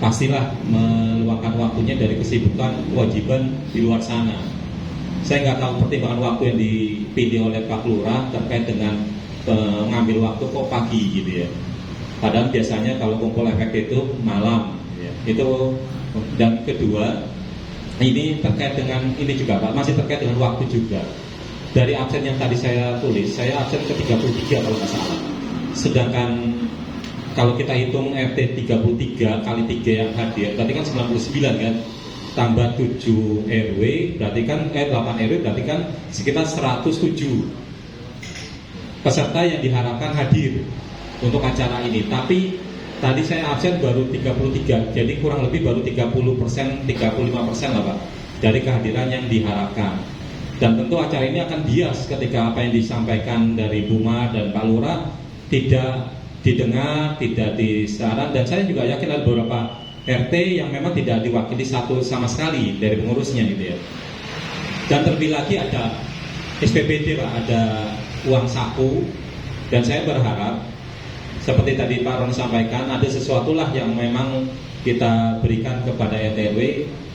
pastilah meluangkan waktunya dari kesibukan kewajiban di luar sana. Saya nggak tahu pertimbangan waktu yang dipilih oleh Pak Lurah terkait dengan mengambil waktu kok pagi gitu ya. Padahal biasanya kalau kumpul efek itu malam ya. Itu. Dan kedua, ini terkait dengan ini juga Pak, masih terkait dengan waktu juga. Dari absen yang tadi saya tulis, saya absen ke 33 kalau nggak salah. Sedangkan kalau kita hitung RT 33 kali 3 yang hadir, berarti kan 99 kan, tambah 7 RW, berarti kan 8 RW, berarti kan sekitar 107 peserta yang diharapkan hadir untuk acara ini. Tapi tadi saya absen baru 33, jadi kurang lebih baru 30%, 35% lah Pak, dari kehadiran yang diharapkan. Dan tentu acara ini akan bias ketika apa yang disampaikan dari Bu Mar dan Pak Lurah tidak didengar, tidak disaran. Dan saya juga yakin ada beberapa RT yang memang tidak diwakili satu sama sekali dari pengurusnya gitu ya. Dan terlebih lagi ada SPBD Pak, ada uang saku. Dan saya berharap seperti tadi Pak Ron sampaikan, ada sesuatu lah yang memang kita berikan kepada RT RW.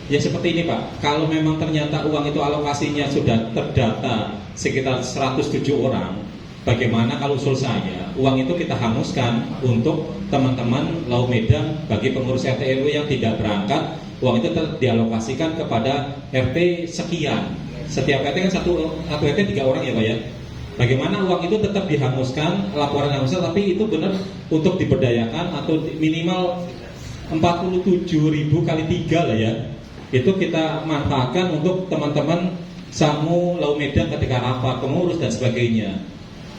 Ya seperti ini Pak, kalau memang ternyata uang itu alokasinya sudah terdata sekitar 107 orang, bagaimana kalau usul saya, uang itu kita hanguskan untuk teman-teman Lau Medan bagi pengurus RT RW yang tidak berangkat, uang itu dialokasikan kepada RT sekian. setiap RT kan satu RT 3 orang ya Pak ya. Bagaimana uang itu tetap dihanguskan, laporan hanguskan, tapi itu benar untuk diberdayakan atau minimal 47.000 kali 3 lah ya. Itu kita manfaatkan untuk teman-teman Samu, Lau Medan ketika rapat, pengurus dan sebagainya.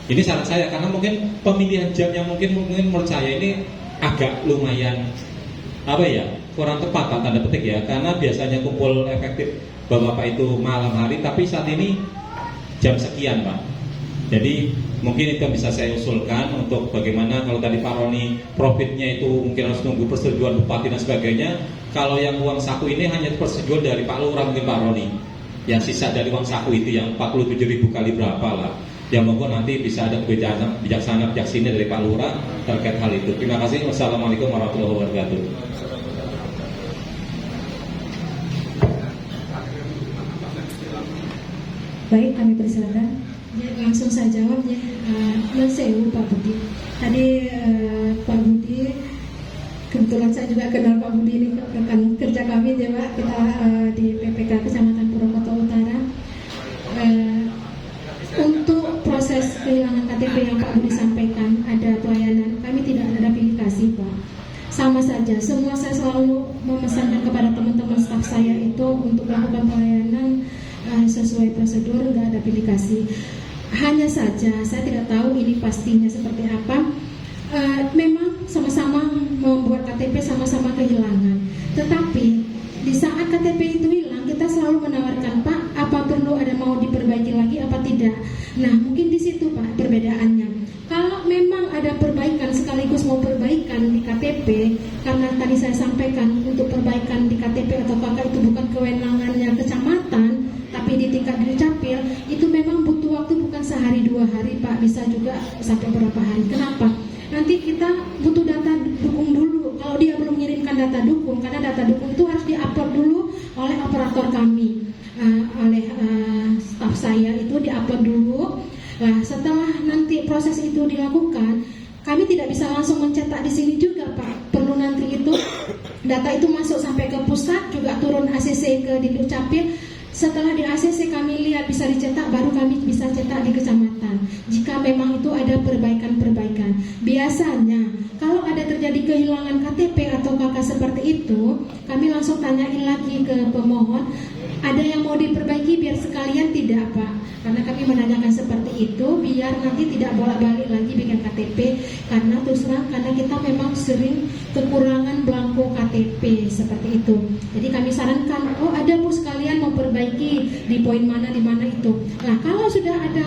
Ini saran saya karena mungkin pemilihan jam yang mungkin menurut saya ini agak lumayan kurang tepat tanda petik ya, karena biasanya kumpul efektif Bapak itu malam hari, tapi saat ini jam sekian Pak. Jadi mungkin itu bisa saya usulkan untuk bagaimana kalau tadi Pak Roni profitnya itu mungkin harus nunggu persetujuan bupati dan sebagainya. Kalau yang uang saku ini hanya persetujuan dari Pak Lurah mungkin Pak Roni. Yang sisa dari uang saku itu yang 47.000 kali berapa lah. Yang monggo nanti bisa ada kebijakan bijaksana dari Pak Lurah terkait hal itu. Terima kasih. Wassalamualaikum warahmatullahi wabarakatuh. Baik, kami persilakan. Ya, langsung saya jawab ya. Sewu Pak Budi. Tadi Pak Budi, kebetulan saya juga kenal Pak Budi, ini rekan kerja kami ya Pak. Kita di PPK Kecamatan Purwokerto Utara. Untuk proses kehilangan KTP yang Pak Budi sampaikan, ada pelayanan, kami tidak ada aplikasi Pak. Sama saja, semua saya selalu memesankan kepada teman-teman staf saya itu untuk melakukan pelayanan sesuai prosedur, nggak ada aplikasi. Hanya saja saya tidak tahu ini pastinya seperti apa. Memang sama-sama membuat KTP, sama-sama kehilangan. Tetapi di saat KTP itu hilang, kita selalu menawarkan, Pak, apa perlu ada mau diperbaiki lagi apa tidak? Nah, mungkin di situ Pak perbedaannya. Kalau memang ada perbaikan sekaligus mau perbaikan di KTP, karena tadi saya sampaikan untuk perbaikan di KTP atau KK itu bukan kewenangannya kecamatan, tapi di tingkat Dukcapil itu memang butuh waktu bukan sehari 2 hari Pak, bisa juga sampai berapa hari. Kenapa? Nanti kita butuh data dukung dulu. Kalau dia belum mengirimkan data dukung, karena data dukung itu harus diupload dulu oleh operator kami, oleh staf saya itu diupload dulu. Nah, setelah nanti proses itu dilakukan, kami tidak bisa langsung mencetak di sini juga Pak. Perlu nanti itu data itu masuk sampai ke pusat, juga turun ACC ke di Dukcapil. Setelah di ACC kami lihat bisa dicetak, baru kami bisa cetak di kecamatan. Jika memang itu ada perbaikan-perbaikan. Biasanya kalau ada terjadi kehilangan KTP atau KK seperti itu, kami langsung tanyain lagi ke pemohon, ada yang mau diperbaiki biar sekalian tidak Pak. Karena kami menanyakan seperti itu biar nanti tidak bolak-balik lagi bikin KTP, karena terus terang karena kita memang sering kekurangan belangko KTP seperti itu. Jadi kami sarankan, oh ada Bu sekalian mau perbaiki di poin mana di mana itu. Nah, kalau sudah ada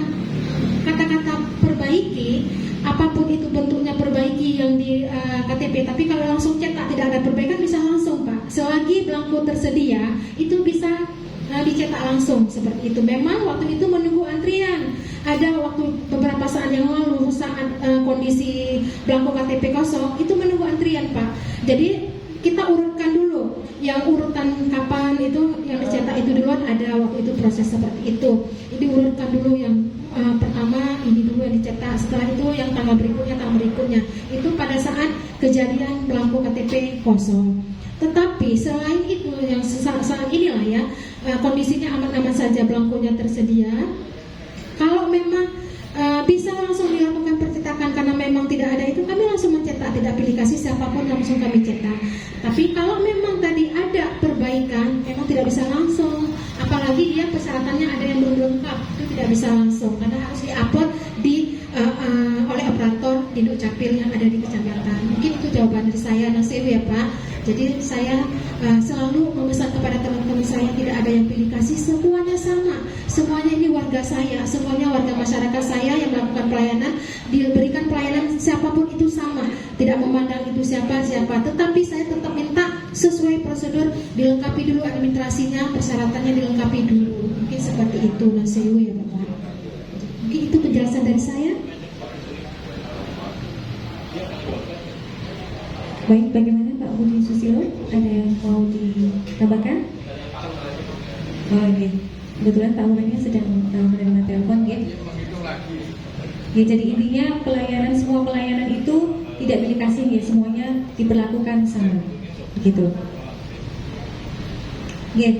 kata-kata perbaiki, apapun itu bentuknya perbaiki yang di KTP, tapi kalau langsung cetak tidak ada perbaikan bisa langsung Pak. Selagi belangko tersedia itu bisa dicetak langsung seperti itu. Memang waktu itu menunggu antrian. Ada waktu beberapa saat yang lalu saat kondisi belangko KTP kosong itu menunggu antrian Pak. Jadi kita urutkan dulu yang urutan kapan itu yang dicetak itu duluan, ada waktu itu proses seperti itu. Jadi urutkan dulu yang pertama ini dulu yang dicetak, setelah itu yang tanggal berikutnya itu pada saat kejadian belangko KTP kosong. Tetapi selain itu yang saat inilah ya kondisinya aman-aman saja, belangkonya tersedia. Kalau memang bisa langsung dilakukan percetakan karena memang tidak ada itu, kami langsung mencetak, tidak aplikasi siapapun langsung kami cetak. Tapi kalau memang tadi ada perbaikan, memang tidak bisa langsung. Apalagi dia persyaratannya ada yang belum lengkap, itu tidak bisa langsung karena harus diupload di oleh operator di Dukcapil yang ada di kecamatan. Mungkin itu jawaban dari saya, Nasiru ya Pak. Jadi saya selalu memesan kepada teman-teman saya tidak ada yang pilih kasih, semuanya sama, semuanya ini warga saya, semuanya warga masyarakat saya yang melakukan pelayanan, diberikan pelayanan siapapun itu sama, tidak memandang itu siapa, tetapi saya tetap minta sesuai prosedur, dilengkapi dulu administrasinya, persyaratannya dilengkapi dulu. Mungkin seperti itu Nasiru ya Bapak. Mungkin itu penjelasan dari saya. Baik, bagaimana Pak Budi Susilo? Ada yang mau ditambahkan? Oh, oke. Kebetulan Pak Budi sedang menerima telepon, ya. Ya, jadi intinya semua pelayanan itu tidak pilih kasih, ya, semuanya diperlakukan sama, begitu. Ya,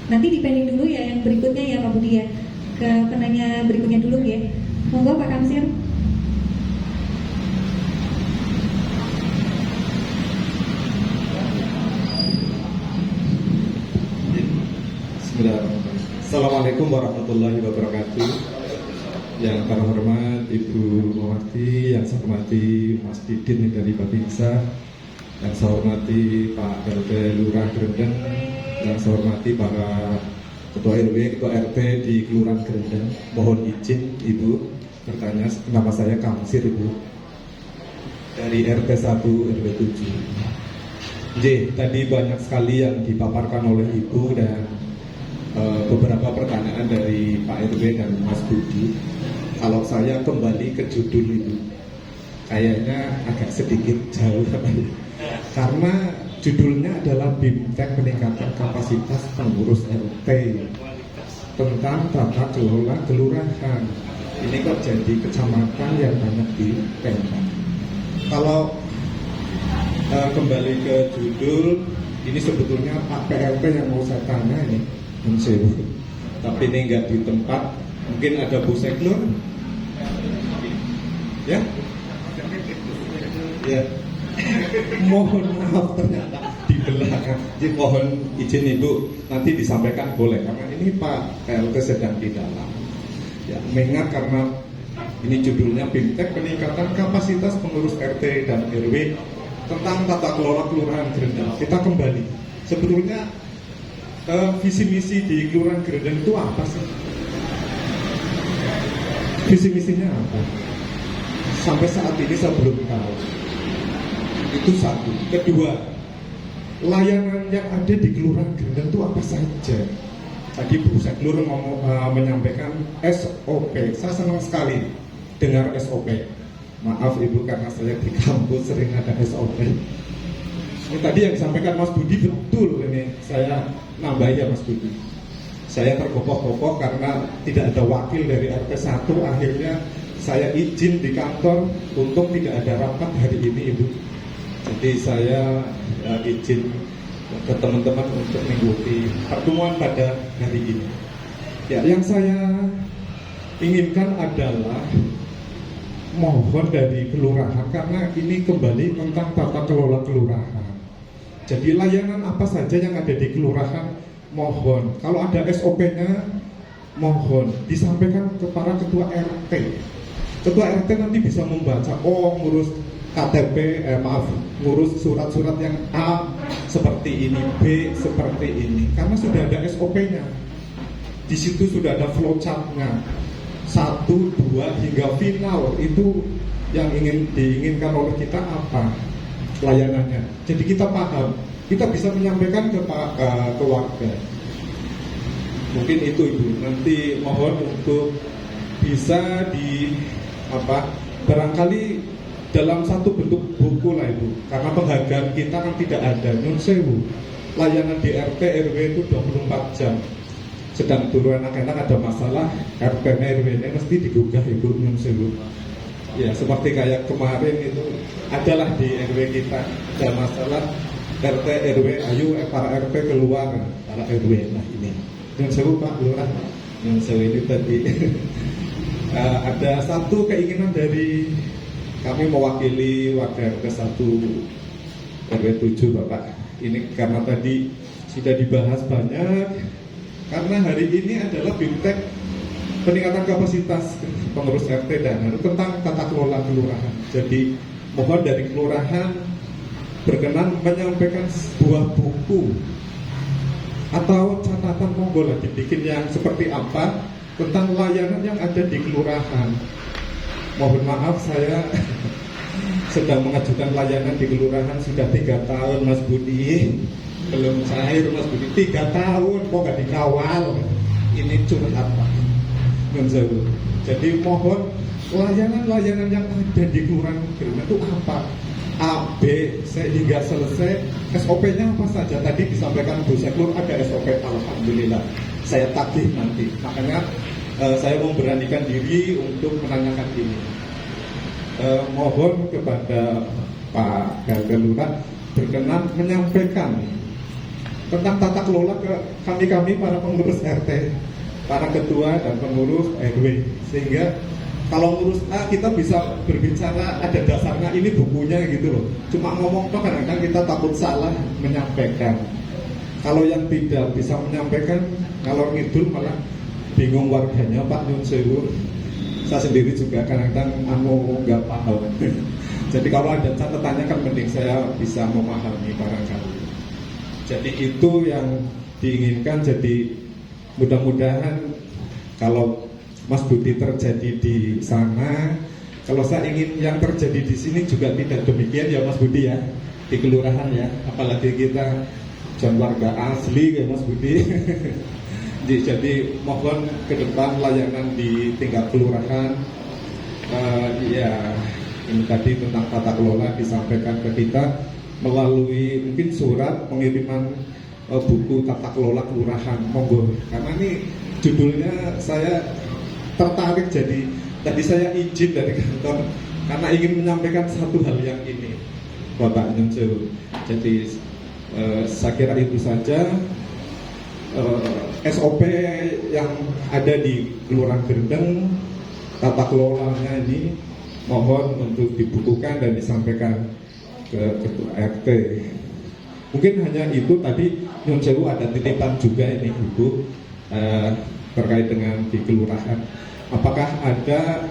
Nanti dipending dulu ya yang berikutnya ya Pak Budi ya. Ke penanya berikutnya dulu ya. Monggo Pak Kamsir. Bismillahirrahmanirrahim. Assalamualaikum warahmatullahi wabarakatuh. Yang terhormat Ibu Mawati, yang saya hormati Mas Didin dari Babinsa, yang saya hormati Pak RT Lurah Grendeng, yang saya hormati para Ketua RW, Ketua RT di Kelurahan Grendeng. Mohon izin Ibu bertanya, nama saya Kamsir Ibu, dari RT 1 RW 7. Tadi banyak sekali yang dipaparkan oleh Ibu dan beberapa pertanyaan dari Pak RW dan Mas Budi. Kalau saya kembali ke judul itu, kayaknya agak sedikit jauh, karena judulnya adalah BIMTEK peningkatan kapasitas pengurus RT tentang tata kelola kelurahan. Ini kok jadi kecamatan yang banyak ditembak. Kalau kembali ke judul, ini sebetulnya Pak PLT yang mau saya tanya ini, tapi ini nggak di tempat. Mungkin ada Bu Seklur, ya, ya. Mohon maaf ternyata di belakang. Jadi mohon izin Ibu nanti disampaikan boleh, karena ini Pak PLT sedang di dalam. Ya, mengingat karena ini judulnya BIMTEK peningkatan kapasitas pengurus RT dan RW tentang tata kelola kelurahan Grendeng. Kita kembali. Sebetulnya visi misi di kelurahan Grendeng itu apa sih? Visi misinya apa? Sampai saat ini saya belum tahu. Itu satu. Kedua, layanan yang ada di kelurahan Grendeng itu apa saja? Tadi Bu Seklur menyampaikan SOP. Saya senang sekali dengar SOP. Maaf Ibu karena saya di kampus sering ada SOP. Ini tadi yang disampaikan Mas Budi betul ini. Saya nambah ya Mas Budi. Saya terkokoh-kokoh karena tidak ada wakil dari RT 1. Akhirnya saya izin di kantor untuk tidak ada rapat hari ini Ibu. Jadi saya izin ke teman-teman untuk mengikuti pertemuan pada hari ini. Ya, yang saya inginkan adalah mohon dari kelurahan, karena ini kembali tentang tata kelola kelurahan. Jadi layanan apa saja yang ada di kelurahan, mohon kalau ada SOP-nya mohon disampaikan kepada ketua RT. Ketua RT nanti bisa membaca, oh ngurus KTP, ngurus surat-surat yang A seperti ini, B seperti ini, karena sudah ada SOP-nya. Di situ sudah ada flowchart-nya. 1, 2 hingga final itu yang diinginkan oleh kita apa layanannya. Jadi kita paham, kita bisa menyampaikan ke warga. Mungkin itu Ibu. Nanti mohon untuk bisa barangkali dalam satu bentuk buku lah Ibu. Karena penghargaan kita kan tidak ada. Nyun sewu, layanan di RT RW itu 24 jam. Sedang turun anak-anak ada masalah, RT-nya RW-nya mesti digugah Ibu, nyun sewu. Ya seperti kayak kemarin itu adalah di RW kita ada masalah, RT RW ayo para RT keluar, para RW. Nah ini nyun sewu Pak Lurah, nyun sewu ini tadi ada satu keinginan dari kami mewakili warga RT 1 RW 7 Bapak. Ini karena tadi sudah dibahas banyak. Karena hari ini adalah BIMTEK peningkatan kapasitas pengurus RT dan RW tentang tata kelola kelurahan. Jadi mohon dari kelurahan berkenan menyampaikan sebuah buku atau catatan, monggo lah dibikin yang seperti apa tentang layanan yang ada di kelurahan. Mohon maaf saya sedang mengajukan layanan di kelurahan sudah 3 tahun Mas Budi. Belum cair Mas Budi, 3 tahun kok gak dikawal. Ini curhat Pak. Jadi mohon layanan-layanan yang ada di kelurahan itu apa? A, B, sehingga selesai. SOP-nya apa saja? Tadi disampaikan Bu Seklur ada SOP, alhamdulillah. Saya tagih nanti. Makanya saya memberanikan diri untuk menanyakan ini. Mohon kepada Pak RT Lurah berkenan menyampaikan tentang tata kelola ke kami para pengurus RT, para ketua dan pengurus RW, sehingga kalau ngurus A kita bisa berbicara ada dasarnya, ini bukunya gitu loh. Cuma ngomong toh kadang-kadang kita takut salah menyampaikan. Kalau yang tidak bisa menyampaikan, kalau ngidul malah bingung warganya, Pak Nyun Sewu. Saya sendiri juga kadang-kadang nggak paham. Jadi kalau ada catatannya kan mending saya bisa memahami barangkali. Jadi itu yang diinginkan. Jadi mudah-mudahan kalau Mas Budi terjadi di sana, kalau saya ingin yang terjadi di sini juga tidak demikian ya Mas Budi ya, di kelurahan ya, apalagi kita warga asli kayak Mas Budi. Jadi mohon ke depan layanan di tingkat kelurahan, ya ini tadi tentang tata kelola disampaikan ke kita melalui mungkin surat pengiriman buku tata kelola kelurahan, monggo. Karena ini judulnya saya tertarik, jadi tadi saya izin dari kantor karena ingin menyampaikan satu hal yang ini, Bapak Nyun Sewu. Jadi saya kira itu saja. SOP yang ada di Kelurahan Gendeng, tata kelolanya ini mohon untuk dibukukan dan disampaikan ke Ketua RT. Mungkin hanya itu tadi. Nyun Sewu ada titipan juga ini Ibu terkait dengan di kelurahan. Apakah ada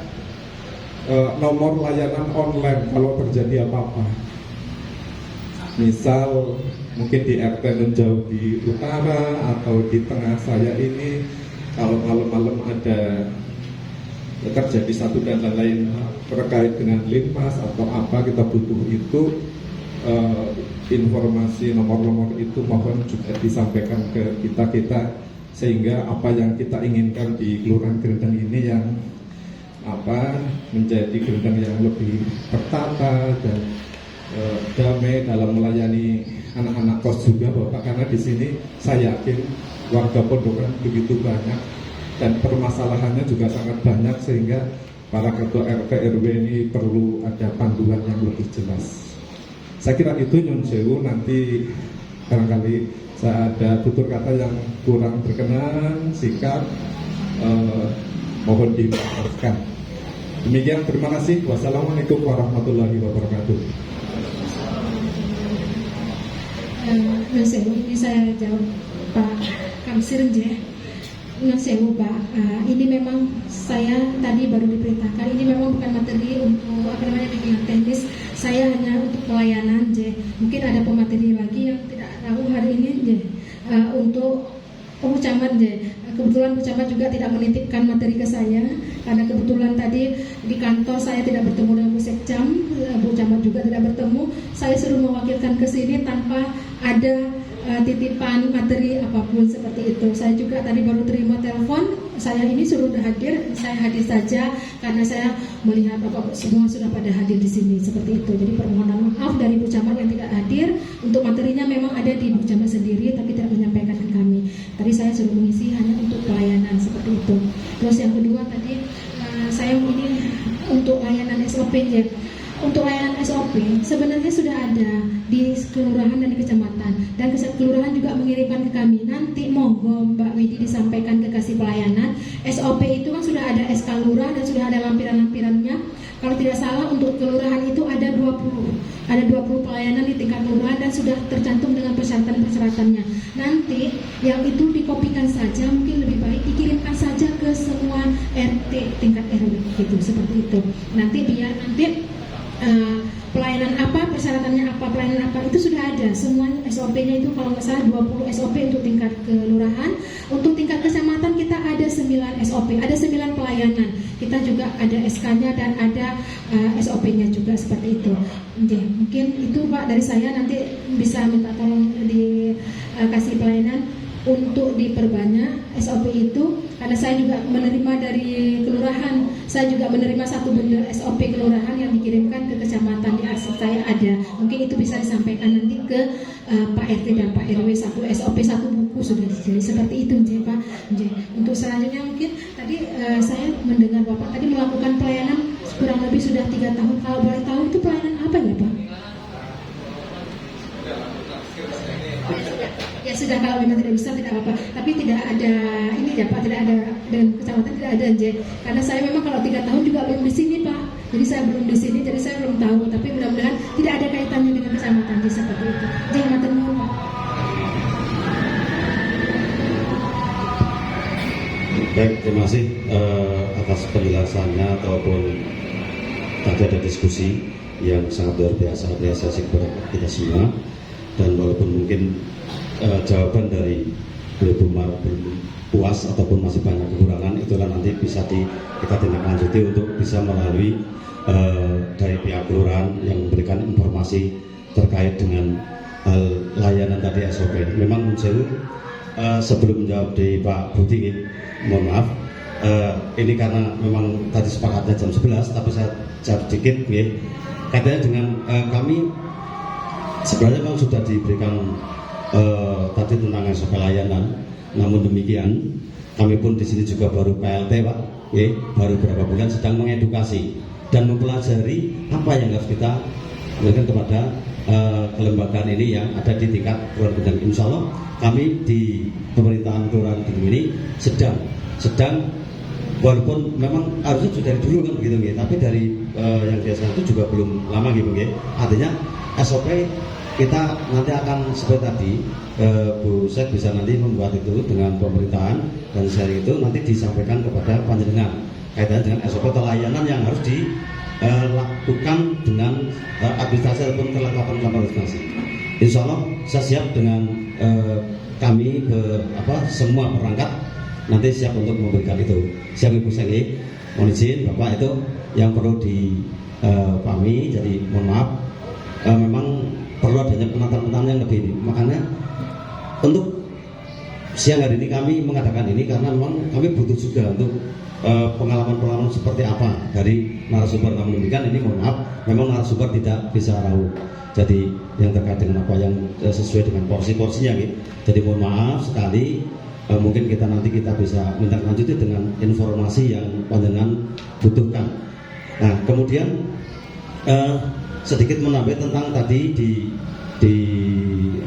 nomor layanan online kalau terjadi apa-apa? Misal mungkin di RT Jauh di utara atau di tengah saya ini, kalau malam-malam ada terjadi satu dan lain terkait dengan linmas atau apa, kita butuh itu informasi nomor-nomor itu mohon juga disampaikan ke kita sehingga apa yang kita inginkan di Kelurahan Gendeng ini yang menjadi Gendeng yang lebih tertata dan damai dalam melayani anak-anak kos juga Bapak, karena di sini saya yakin warga Pondokan begitu banyak dan permasalahannya juga sangat banyak sehingga para ketua RT RW ini perlu ada panduan yang lebih jelas. Saya kira itu Nyun Sewu, nanti barangkali saya ada tutur kata yang kurang berkenan, sikap mohon dimaafkan. Demikian, terima kasih. Wassalamualaikum warahmatullahi wabarakatuh. Nyun Sewu, ini saya jawab Pak Kamsir Nyun Sewu Pak, ini memang saya tadi baru diperintahkan, ini memang bukan materi untuk bimbingan teknis, saya hanya untuk pelayanan mungkin ada pemateri lagi yang tidak tahu hari ini untuk Bu Camat kebetulan Bu Camat juga tidak menitipkan materi ke saya karena kebetulan tadi di kantor saya tidak bertemu dengan Bu Sekcam, Bu Camat juga tidak bertemu, saya suruh mewakilkan ke sini tanpa ada titipan materi apapun seperti itu. Saya juga tadi baru terima telepon, saya ini suruh hadir, saya hadir saja karena saya melihat semua sudah pada hadir di sini seperti itu. Jadi permohonan maaf dari Bu Camat yang tidak hadir, untuk materinya memang ada di Bu Camat sendiri tapi tidak menyampaikan ke kami. Tadi saya suruh mengisi hanya untuk pelayanan seperti itu. Terus yang kedua tadi saya ini untuk layanan SOP Untuk layanan SOP sebenarnya sudah ada di kelurahan dan di kecamatan, dan kelurahan juga mengirimkan ke kami. Nanti monggo Mbak Widi disampaikan ke kasih pelayanan. SOP itu kan sudah ada SK lurah dan sudah ada lampiran-lampirannya. Kalau tidak salah untuk kelurahan itu ada 20 pelayanan di tingkat kelurahan dan sudah tercantum dengan persyaratan-persyaratannya. Nanti yang itu dikopikan saja, mungkin lebih baik dikirimkan saja ke semua RT tingkat RW gitu, seperti itu. Nanti biar pelayanan apa, persyaratannya apa, pelayanan apa itu sudah ada semua SOP-nya. Itu kalau nggak salah 20 SOP untuk tingkat kelurahan. Untuk tingkat kecamatan kita ada 9 SOP, ada 9 pelayanan. Kita juga ada SK-nya dan ada SOP-nya juga seperti itu. Oke, mungkin itu Pak dari saya, nanti bisa minta tolong dikasih pelayanan untuk diperbanyak SOP itu, karena saya juga menerima dari kelurahan, saya juga menerima satu bundel SOP kelurahan yang dikirimkan ke kecamatan, di arsip saya ada. Mungkin itu bisa disampaikan nanti ke Pak RT dan Pak RW, satu SOP satu buku sudah jadi seperti itu Pak. Untuk selanjutnya mungkin tadi saya mendengar Bapak tadi melakukan pelayanan kurang lebih sudah 3 tahun. Kalau boleh tahu itu pelayanan apa ya Pak? Ya sudah kalau memang tidak bisa tidak apa-apa, tapi tidak ada ini ya Pak, tidak ada dengan kecamatan tidak ada J. Karena saya memang kalau 3 tahun juga belum di sini Pak, jadi saya belum di sini, jadi saya belum tahu, tapi mudah-mudahan tidak ada kaitannya dengan kecamatan J seperti itu. Jangan matur nuwun Pak. Baik, terima kasih atas penjelasannya ataupun tadi ada diskusi yang sangat luar biasa apresiasi kepada kita semua. Dan walaupun mungkin jawaban dari belum puas ataupun masih banyak kekurangan, itulah nanti bisa kita tindak lanjuti untuk bisa melalui dari pihak kelurahan yang memberikan informasi terkait dengan layanan tadi SOP. Memang sebelum menjawab di Pak Budi, mohon maaf, ini karena memang tadi sepakatnya jam 11, tapi saya jawab sedikit, katanya dengan kami sebenarnya memang sudah diberikan tadi tentang SOP layanan, namun demikian kami pun di sini juga baru PLT Pak, baru beberapa bulan sedang mengedukasi dan mempelajari apa yang harus kita berikan kepada kelembagaan ini yang ada di tingkat kelurahan. Dan insya Allah kami di pemerintahan kelurahan Kedung ini sedang walaupun memang harusnya sudah dari dulu kan begitu, tapi dari yang biasa itu juga belum lama gitu, artinya SOP kita nanti akan seperti tadi Bu Sek bisa nanti membuat itu dengan pemerintahan dan sharing itu nanti disampaikan kepada panjenengan kaitannya dengan SOP atau layanan yang harus dilakukan dengan administrasi ataupun kelengkapan administrasi. Insya Allah saya siap dengan kami semua perangkat nanti siap untuk memberikan itu. Siap Ibu Sek, mohon izin Bapak itu yang perlu dipahami. Jadi mohon maaf, memang perlu adanya penataan yang lebih ini. Makanya untuk siang hari ini kami mengadakan ini karena memang kami butuh juga untuk pengalaman-pengalaman seperti apa dari narasumber. Namun demikian ini mohon maaf, memang narasumber tidak bisa rawu. Jadi yang terkait dengan apa yang sesuai dengan porsi-porsinya gitu. Jadi mohon maaf sekali, mungkin nanti kita bisa minta lanjuti dengan informasi yang panjenengan butuhkan. Nah kemudian sedikit menambah tentang tadi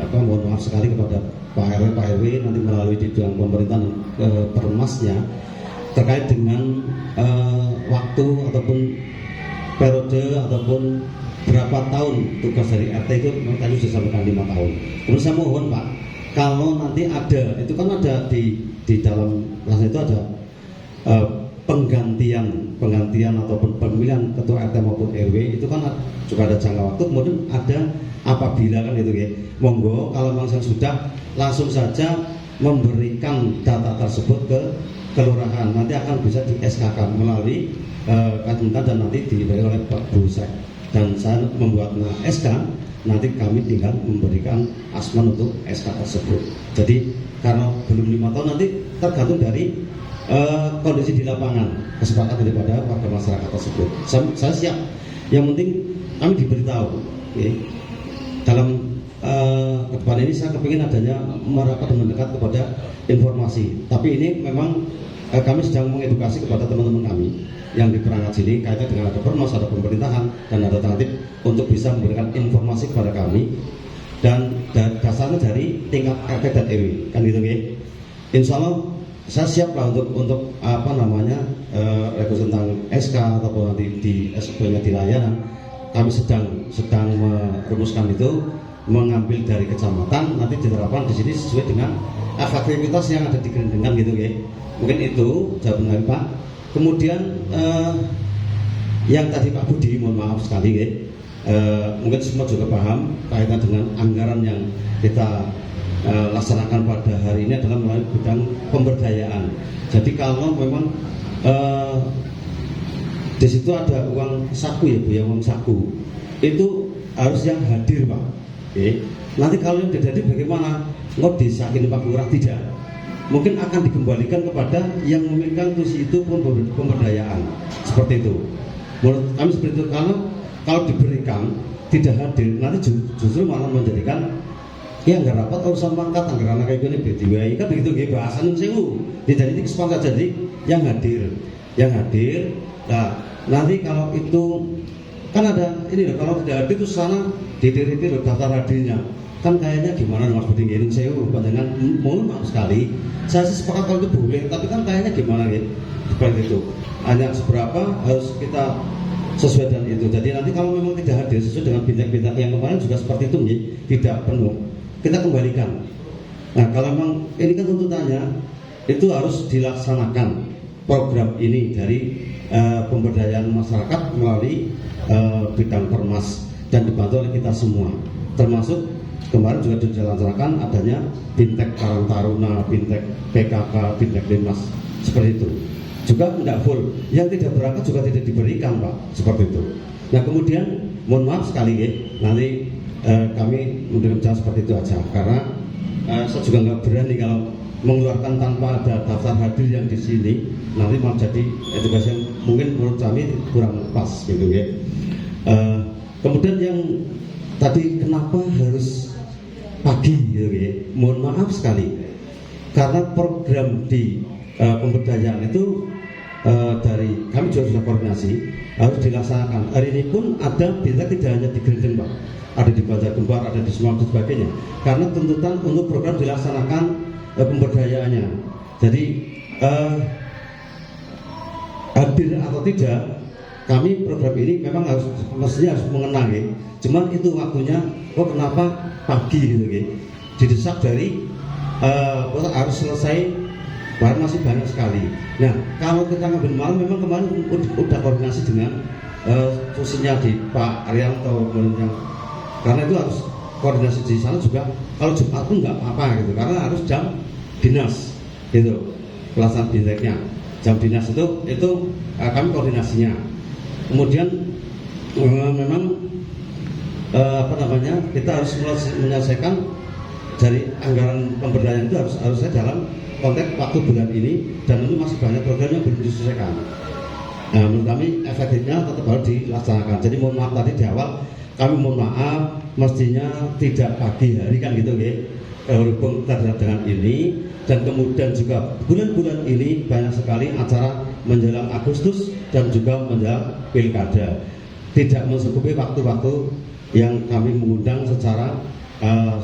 mohon maaf sekali kepada Pak RW nanti melalui di dalam pemerintahan permasnya terkait dengan waktu ataupun periode ataupun berapa tahun tugas dari RT itu tadi sudah sampaikan 5 tahun. Kemudian saya mohon Pak, kalau nanti ada itu kan ada di dalam kelas itu ada penggantian ataupun pemilihan ketua RT maupun RW itu kan juga ada jangka waktu, kemudian ada apabila kan gitu ya. Monggo kalau memang sudah langsung saja memberikan data tersebut ke kelurahan, nanti akan bisa di SK-kan melalui kajuntan dan nanti diberikan oleh Pak Busek. Dan saya membuat SK, nanti kami tinggal memberikan asman untuk SK tersebut. Jadi karena belum 5 tahun nanti tergantung dari kondisi di lapangan, kesepakatan daripada warga masyarakat tersebut. Saya siap. Yang penting kami diberitahu. Dalam ke depan ini saya kepingin adanya merapat dan mendekat kepada informasi. Tapi ini memang kami sedang mengedukasi kepada teman-teman kami yang di perangkat sini kaitan dengan ada permas, ada pemerintahan dan ada alternatif untuk bisa memberikan informasi kepada kami dan dasarnya dari tingkat RT dan RW kan gitu ya. Insya Allah saya siap lah untuk revisi tentang SK ataupun nanti di SOP-nya di layanan. Kami sedang merumuskan itu, mengambil dari kecamatan nanti diterapkan di sini sesuai dengan aktivitas yang ada di Gerendengan gitu ya. Mungkin itu jawaban kami Pak. Kemudian yang tadi Pak Budi, mohon maaf sekali ya, mungkin semua juga paham kaitan dengan anggaran yang kita laksanakan pada hari ini adalah melalui bidang pemberdayaan. Jadi kalau memang di situ ada uang saku ya Bu, ya uang saku itu harus yang hadir Pak. Nanti kalau yang tidak hadir bagaimana? Nggak disakin Pak Lurah tidak. Mungkin akan dikembalikan kepada yang memiliki tusi itu pun pemberdayaan seperti itu. Menurut kami seperti itu, karena kalau diberikan tidak hadir nanti justru malah menjadikan ya nggak rapat urusan pangkat anggaran kayak gini BDWI kan begitu gitu bahasan sewu. Jadi ini kesepakatan jadi yang hadir. Nah nanti kalau itu kan ada ini loh, kalau tidak hadir itu sana dititir daftar hadirnya. kan kayaknya gimana Mas Budi ngiring saya panjangan mohon maaf sekali, saya sih sepakat kalau itu boleh, tapi kan kayaknya gimana gitu seperti itu, hanya seberapa harus kita sesuai dengan itu. Jadi nanti kalau memang tidak hadir sesuai dengan bintang-bintang yang kemarin juga seperti itu nih, tidak penuh, kita kembalikan. Nah kalau memang ini kan tuntutannya itu harus dilaksanakan program ini dari pemberdayaan masyarakat melalui bidang Permas dan dibantu oleh kita semua, termasuk kemarin juga dilaksanakan adanya Bintek Karang Taruna, Bintek PKK, Bintek Dinas seperti itu. Juga tidak full, yang tidak berangkat juga tidak diberikan Pak, seperti itu. Nah kemudian mohon maaf sekali ya, nanti kami mendengar seperti itu aja, karena saya juga nggak berani kalau mengeluarkan tanpa ada daftar hadir yang di sini, nanti mau jadi edukasi yang mungkin menurut kami kurang pas gitu ya. Kemudian yang tadi kenapa harus pagi gitu ya, mohon maaf sekali, karena program di pemberdayaan itu dari kami juga sudah koordinasi harus dilaksanakan. Hari ini pun ada Bintek tidak hanya di Grendeng Pak, ada di Banjar Kembar, ada di Semarang dan sebagainya, karena tuntutan untuk program dilaksanakan pemberdayaannya. Jadi hadir atau tidak, kami program ini memang mestinya harus mengenangi. Cuman itu waktunya, kok kenapa pagi gitu ya? Didesak dari harus selesai, bahan masih banyak sekali. Nah kalau kita ngambil malam, memang kemarin udah koordinasi dengan fungsinya di Pak Arianto, karena itu harus koordinasi di sana juga. Kalau Jumat pun nggak apa-apa gitu, karena harus jam dinas gitu, pelaksanaan binteknya jam dinas itu kami koordinasinya. Kemudian memang kita harus menyelesaikan dari anggaran pemberdayaan itu harusnya dalam konteks waktu bulan ini, dan itu masih banyak program yang belum diselesaikan. Nah menurut kami efektifnya tetap harus dilaksanakan. Jadi mohon maaf tadi di awal kami mohon maaf, mestinya tidak pagi hari kan gitu ya, berhubung terhadap dengan ini. Dan kemudian juga bulan-bulan ini banyak sekali acara menjelang Agustus dan juga menjelang Pilkada, tidak mencukupi waktu-waktu yang kami mengundang secara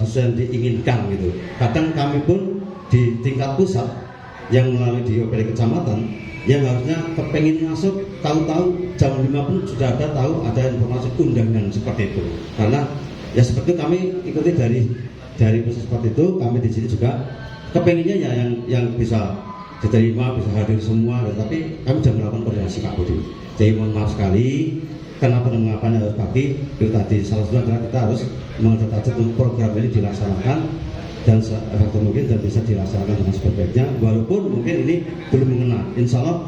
sesuai yang diinginkan gitu. Kadang kami pun di tingkat pusat yang melalui DOPD kecamatan yang harusnya kepengen masuk, tahu-tahu jam 5 pun sudah ada informasi undangan seperti itu. Karena ya seperti itu kami ikuti dari proses seperti itu. Kami di sini juga kepengennya ya yang bisa diterima, bisa hadir semua, tapi kami sudah melakukan koordinasi Pak Budi. Jadi mohon maaf sekali, kenapa harus pagi? Itu tadi salah satu adalah kita harus mengatur program ini dilaksanakan dan seefektif mungkin dan bisa dilaksanakan dengan sebaik-baiknya, walaupun mungkin ini belum mengena. Insya Allah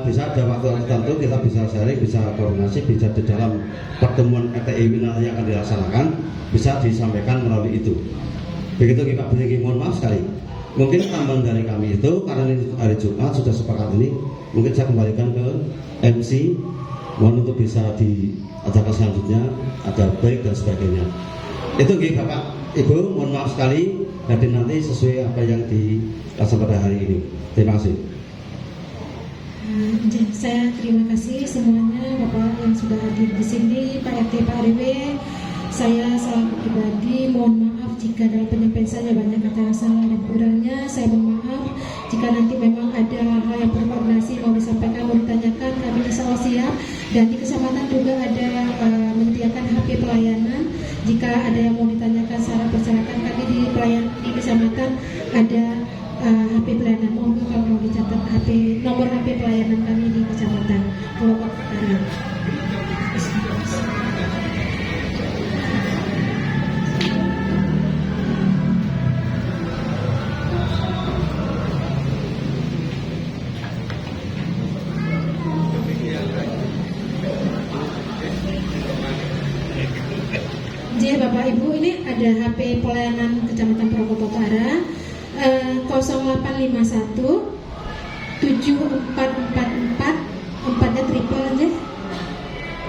bisa ada waktu tertentu kita bisa sharing, bisa koordinasi, bisa di dalam pertemuan RTI nanti yang akan dilaksanakan bisa disampaikan melalui itu. Begitu Pak Budi, mohon maaf sekali. Mungkin tambahan dari kami itu, karena ini hari Jumat sudah sepakat ini, mungkin saya kembalikan ke MC, mohon untuk bisa diadakan selanjutnya, ada break dan sebagainya. Itu Bapak Ibu, mohon maaf sekali, hadir nanti sesuai apa yang dilaksanakan pada hari ini. Terima kasih. Saya terima kasih semuanya Bapak yang sudah hadir di sini, Pak RT, Pak RW. Saya selaku pribadi mohon maaf jika dalam penyampaian saya banyak kata yang salah dan kurangnya. Saya mohon maaf jika nanti memang ada hal yang berkoordinasi mau disampaikan, mau ditanyakan, kami insya Allah siap. Dan di kecamatan juga ada menyediakan HP pelayanan. Jika ada yang mau ditanyakan secara persyaratan, kami di kecamatan ada HP pelayanan. Monggo kalau mau dicatat nomor HP pelayanan kami di kecamatan Pulau Utara. Jadi Bapak Ibu, ini ada HP pelayanan Kecamatan Purwokerto Utara 0851 7444 4-nya triple aja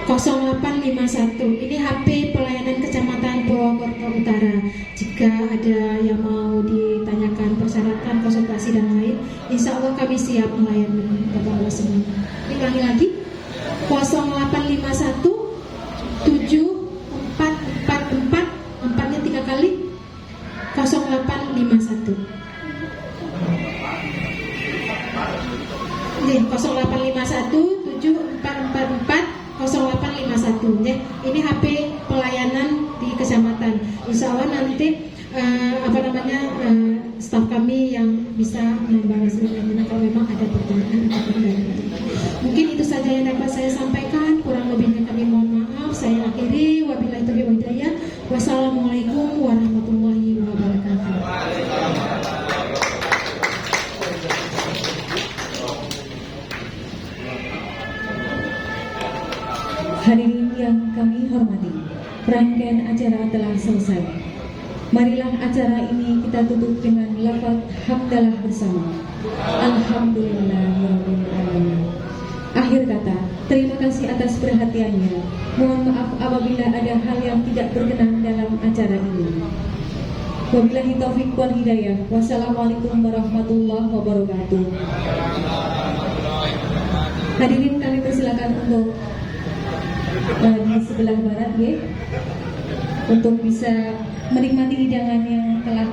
0851. Ini HP pelayanan Kecamatan Purwokerto Utara. Jika ada yang mau ditanyakan persyaratan, konsultasi dan lain, insya Allah kami siap melayani Bapak Ibu semua. Ini ulangi lagi 0851 7444 4-nya 3 kali ini HP pelayanan di kecamatan. Insya Allah nanti staf kami yang bisa membahas kalau memang ada pertanyaan atau kendala. Mungkin itu saja yang dapat saya sampaikan. Kurang lebihnya kami mohon maaf. Saya akhiri. Wabillahi taufiq wal hidayah. Wassalamualaikum warahmatullahi wabarakatuh. Hadirin yang kami hormati, rangkaian acara telah selesai. Marilah acara ini kita tutup dengan lafaz hamdalah bersama. Alhamdulillahirabbil alamin. Akhir kata, terima kasih atas perhatiannya. Mohon maaf apabila ada hal yang tidak berkenan dalam acara ini. Wabillahi taufiq wal hidayah. Wassalamualaikum warahmatullahi wabarakatuh. Hadirin kami persilakan untuk di sebelah barat ya, untuk bisa menikmati hidangan yang telah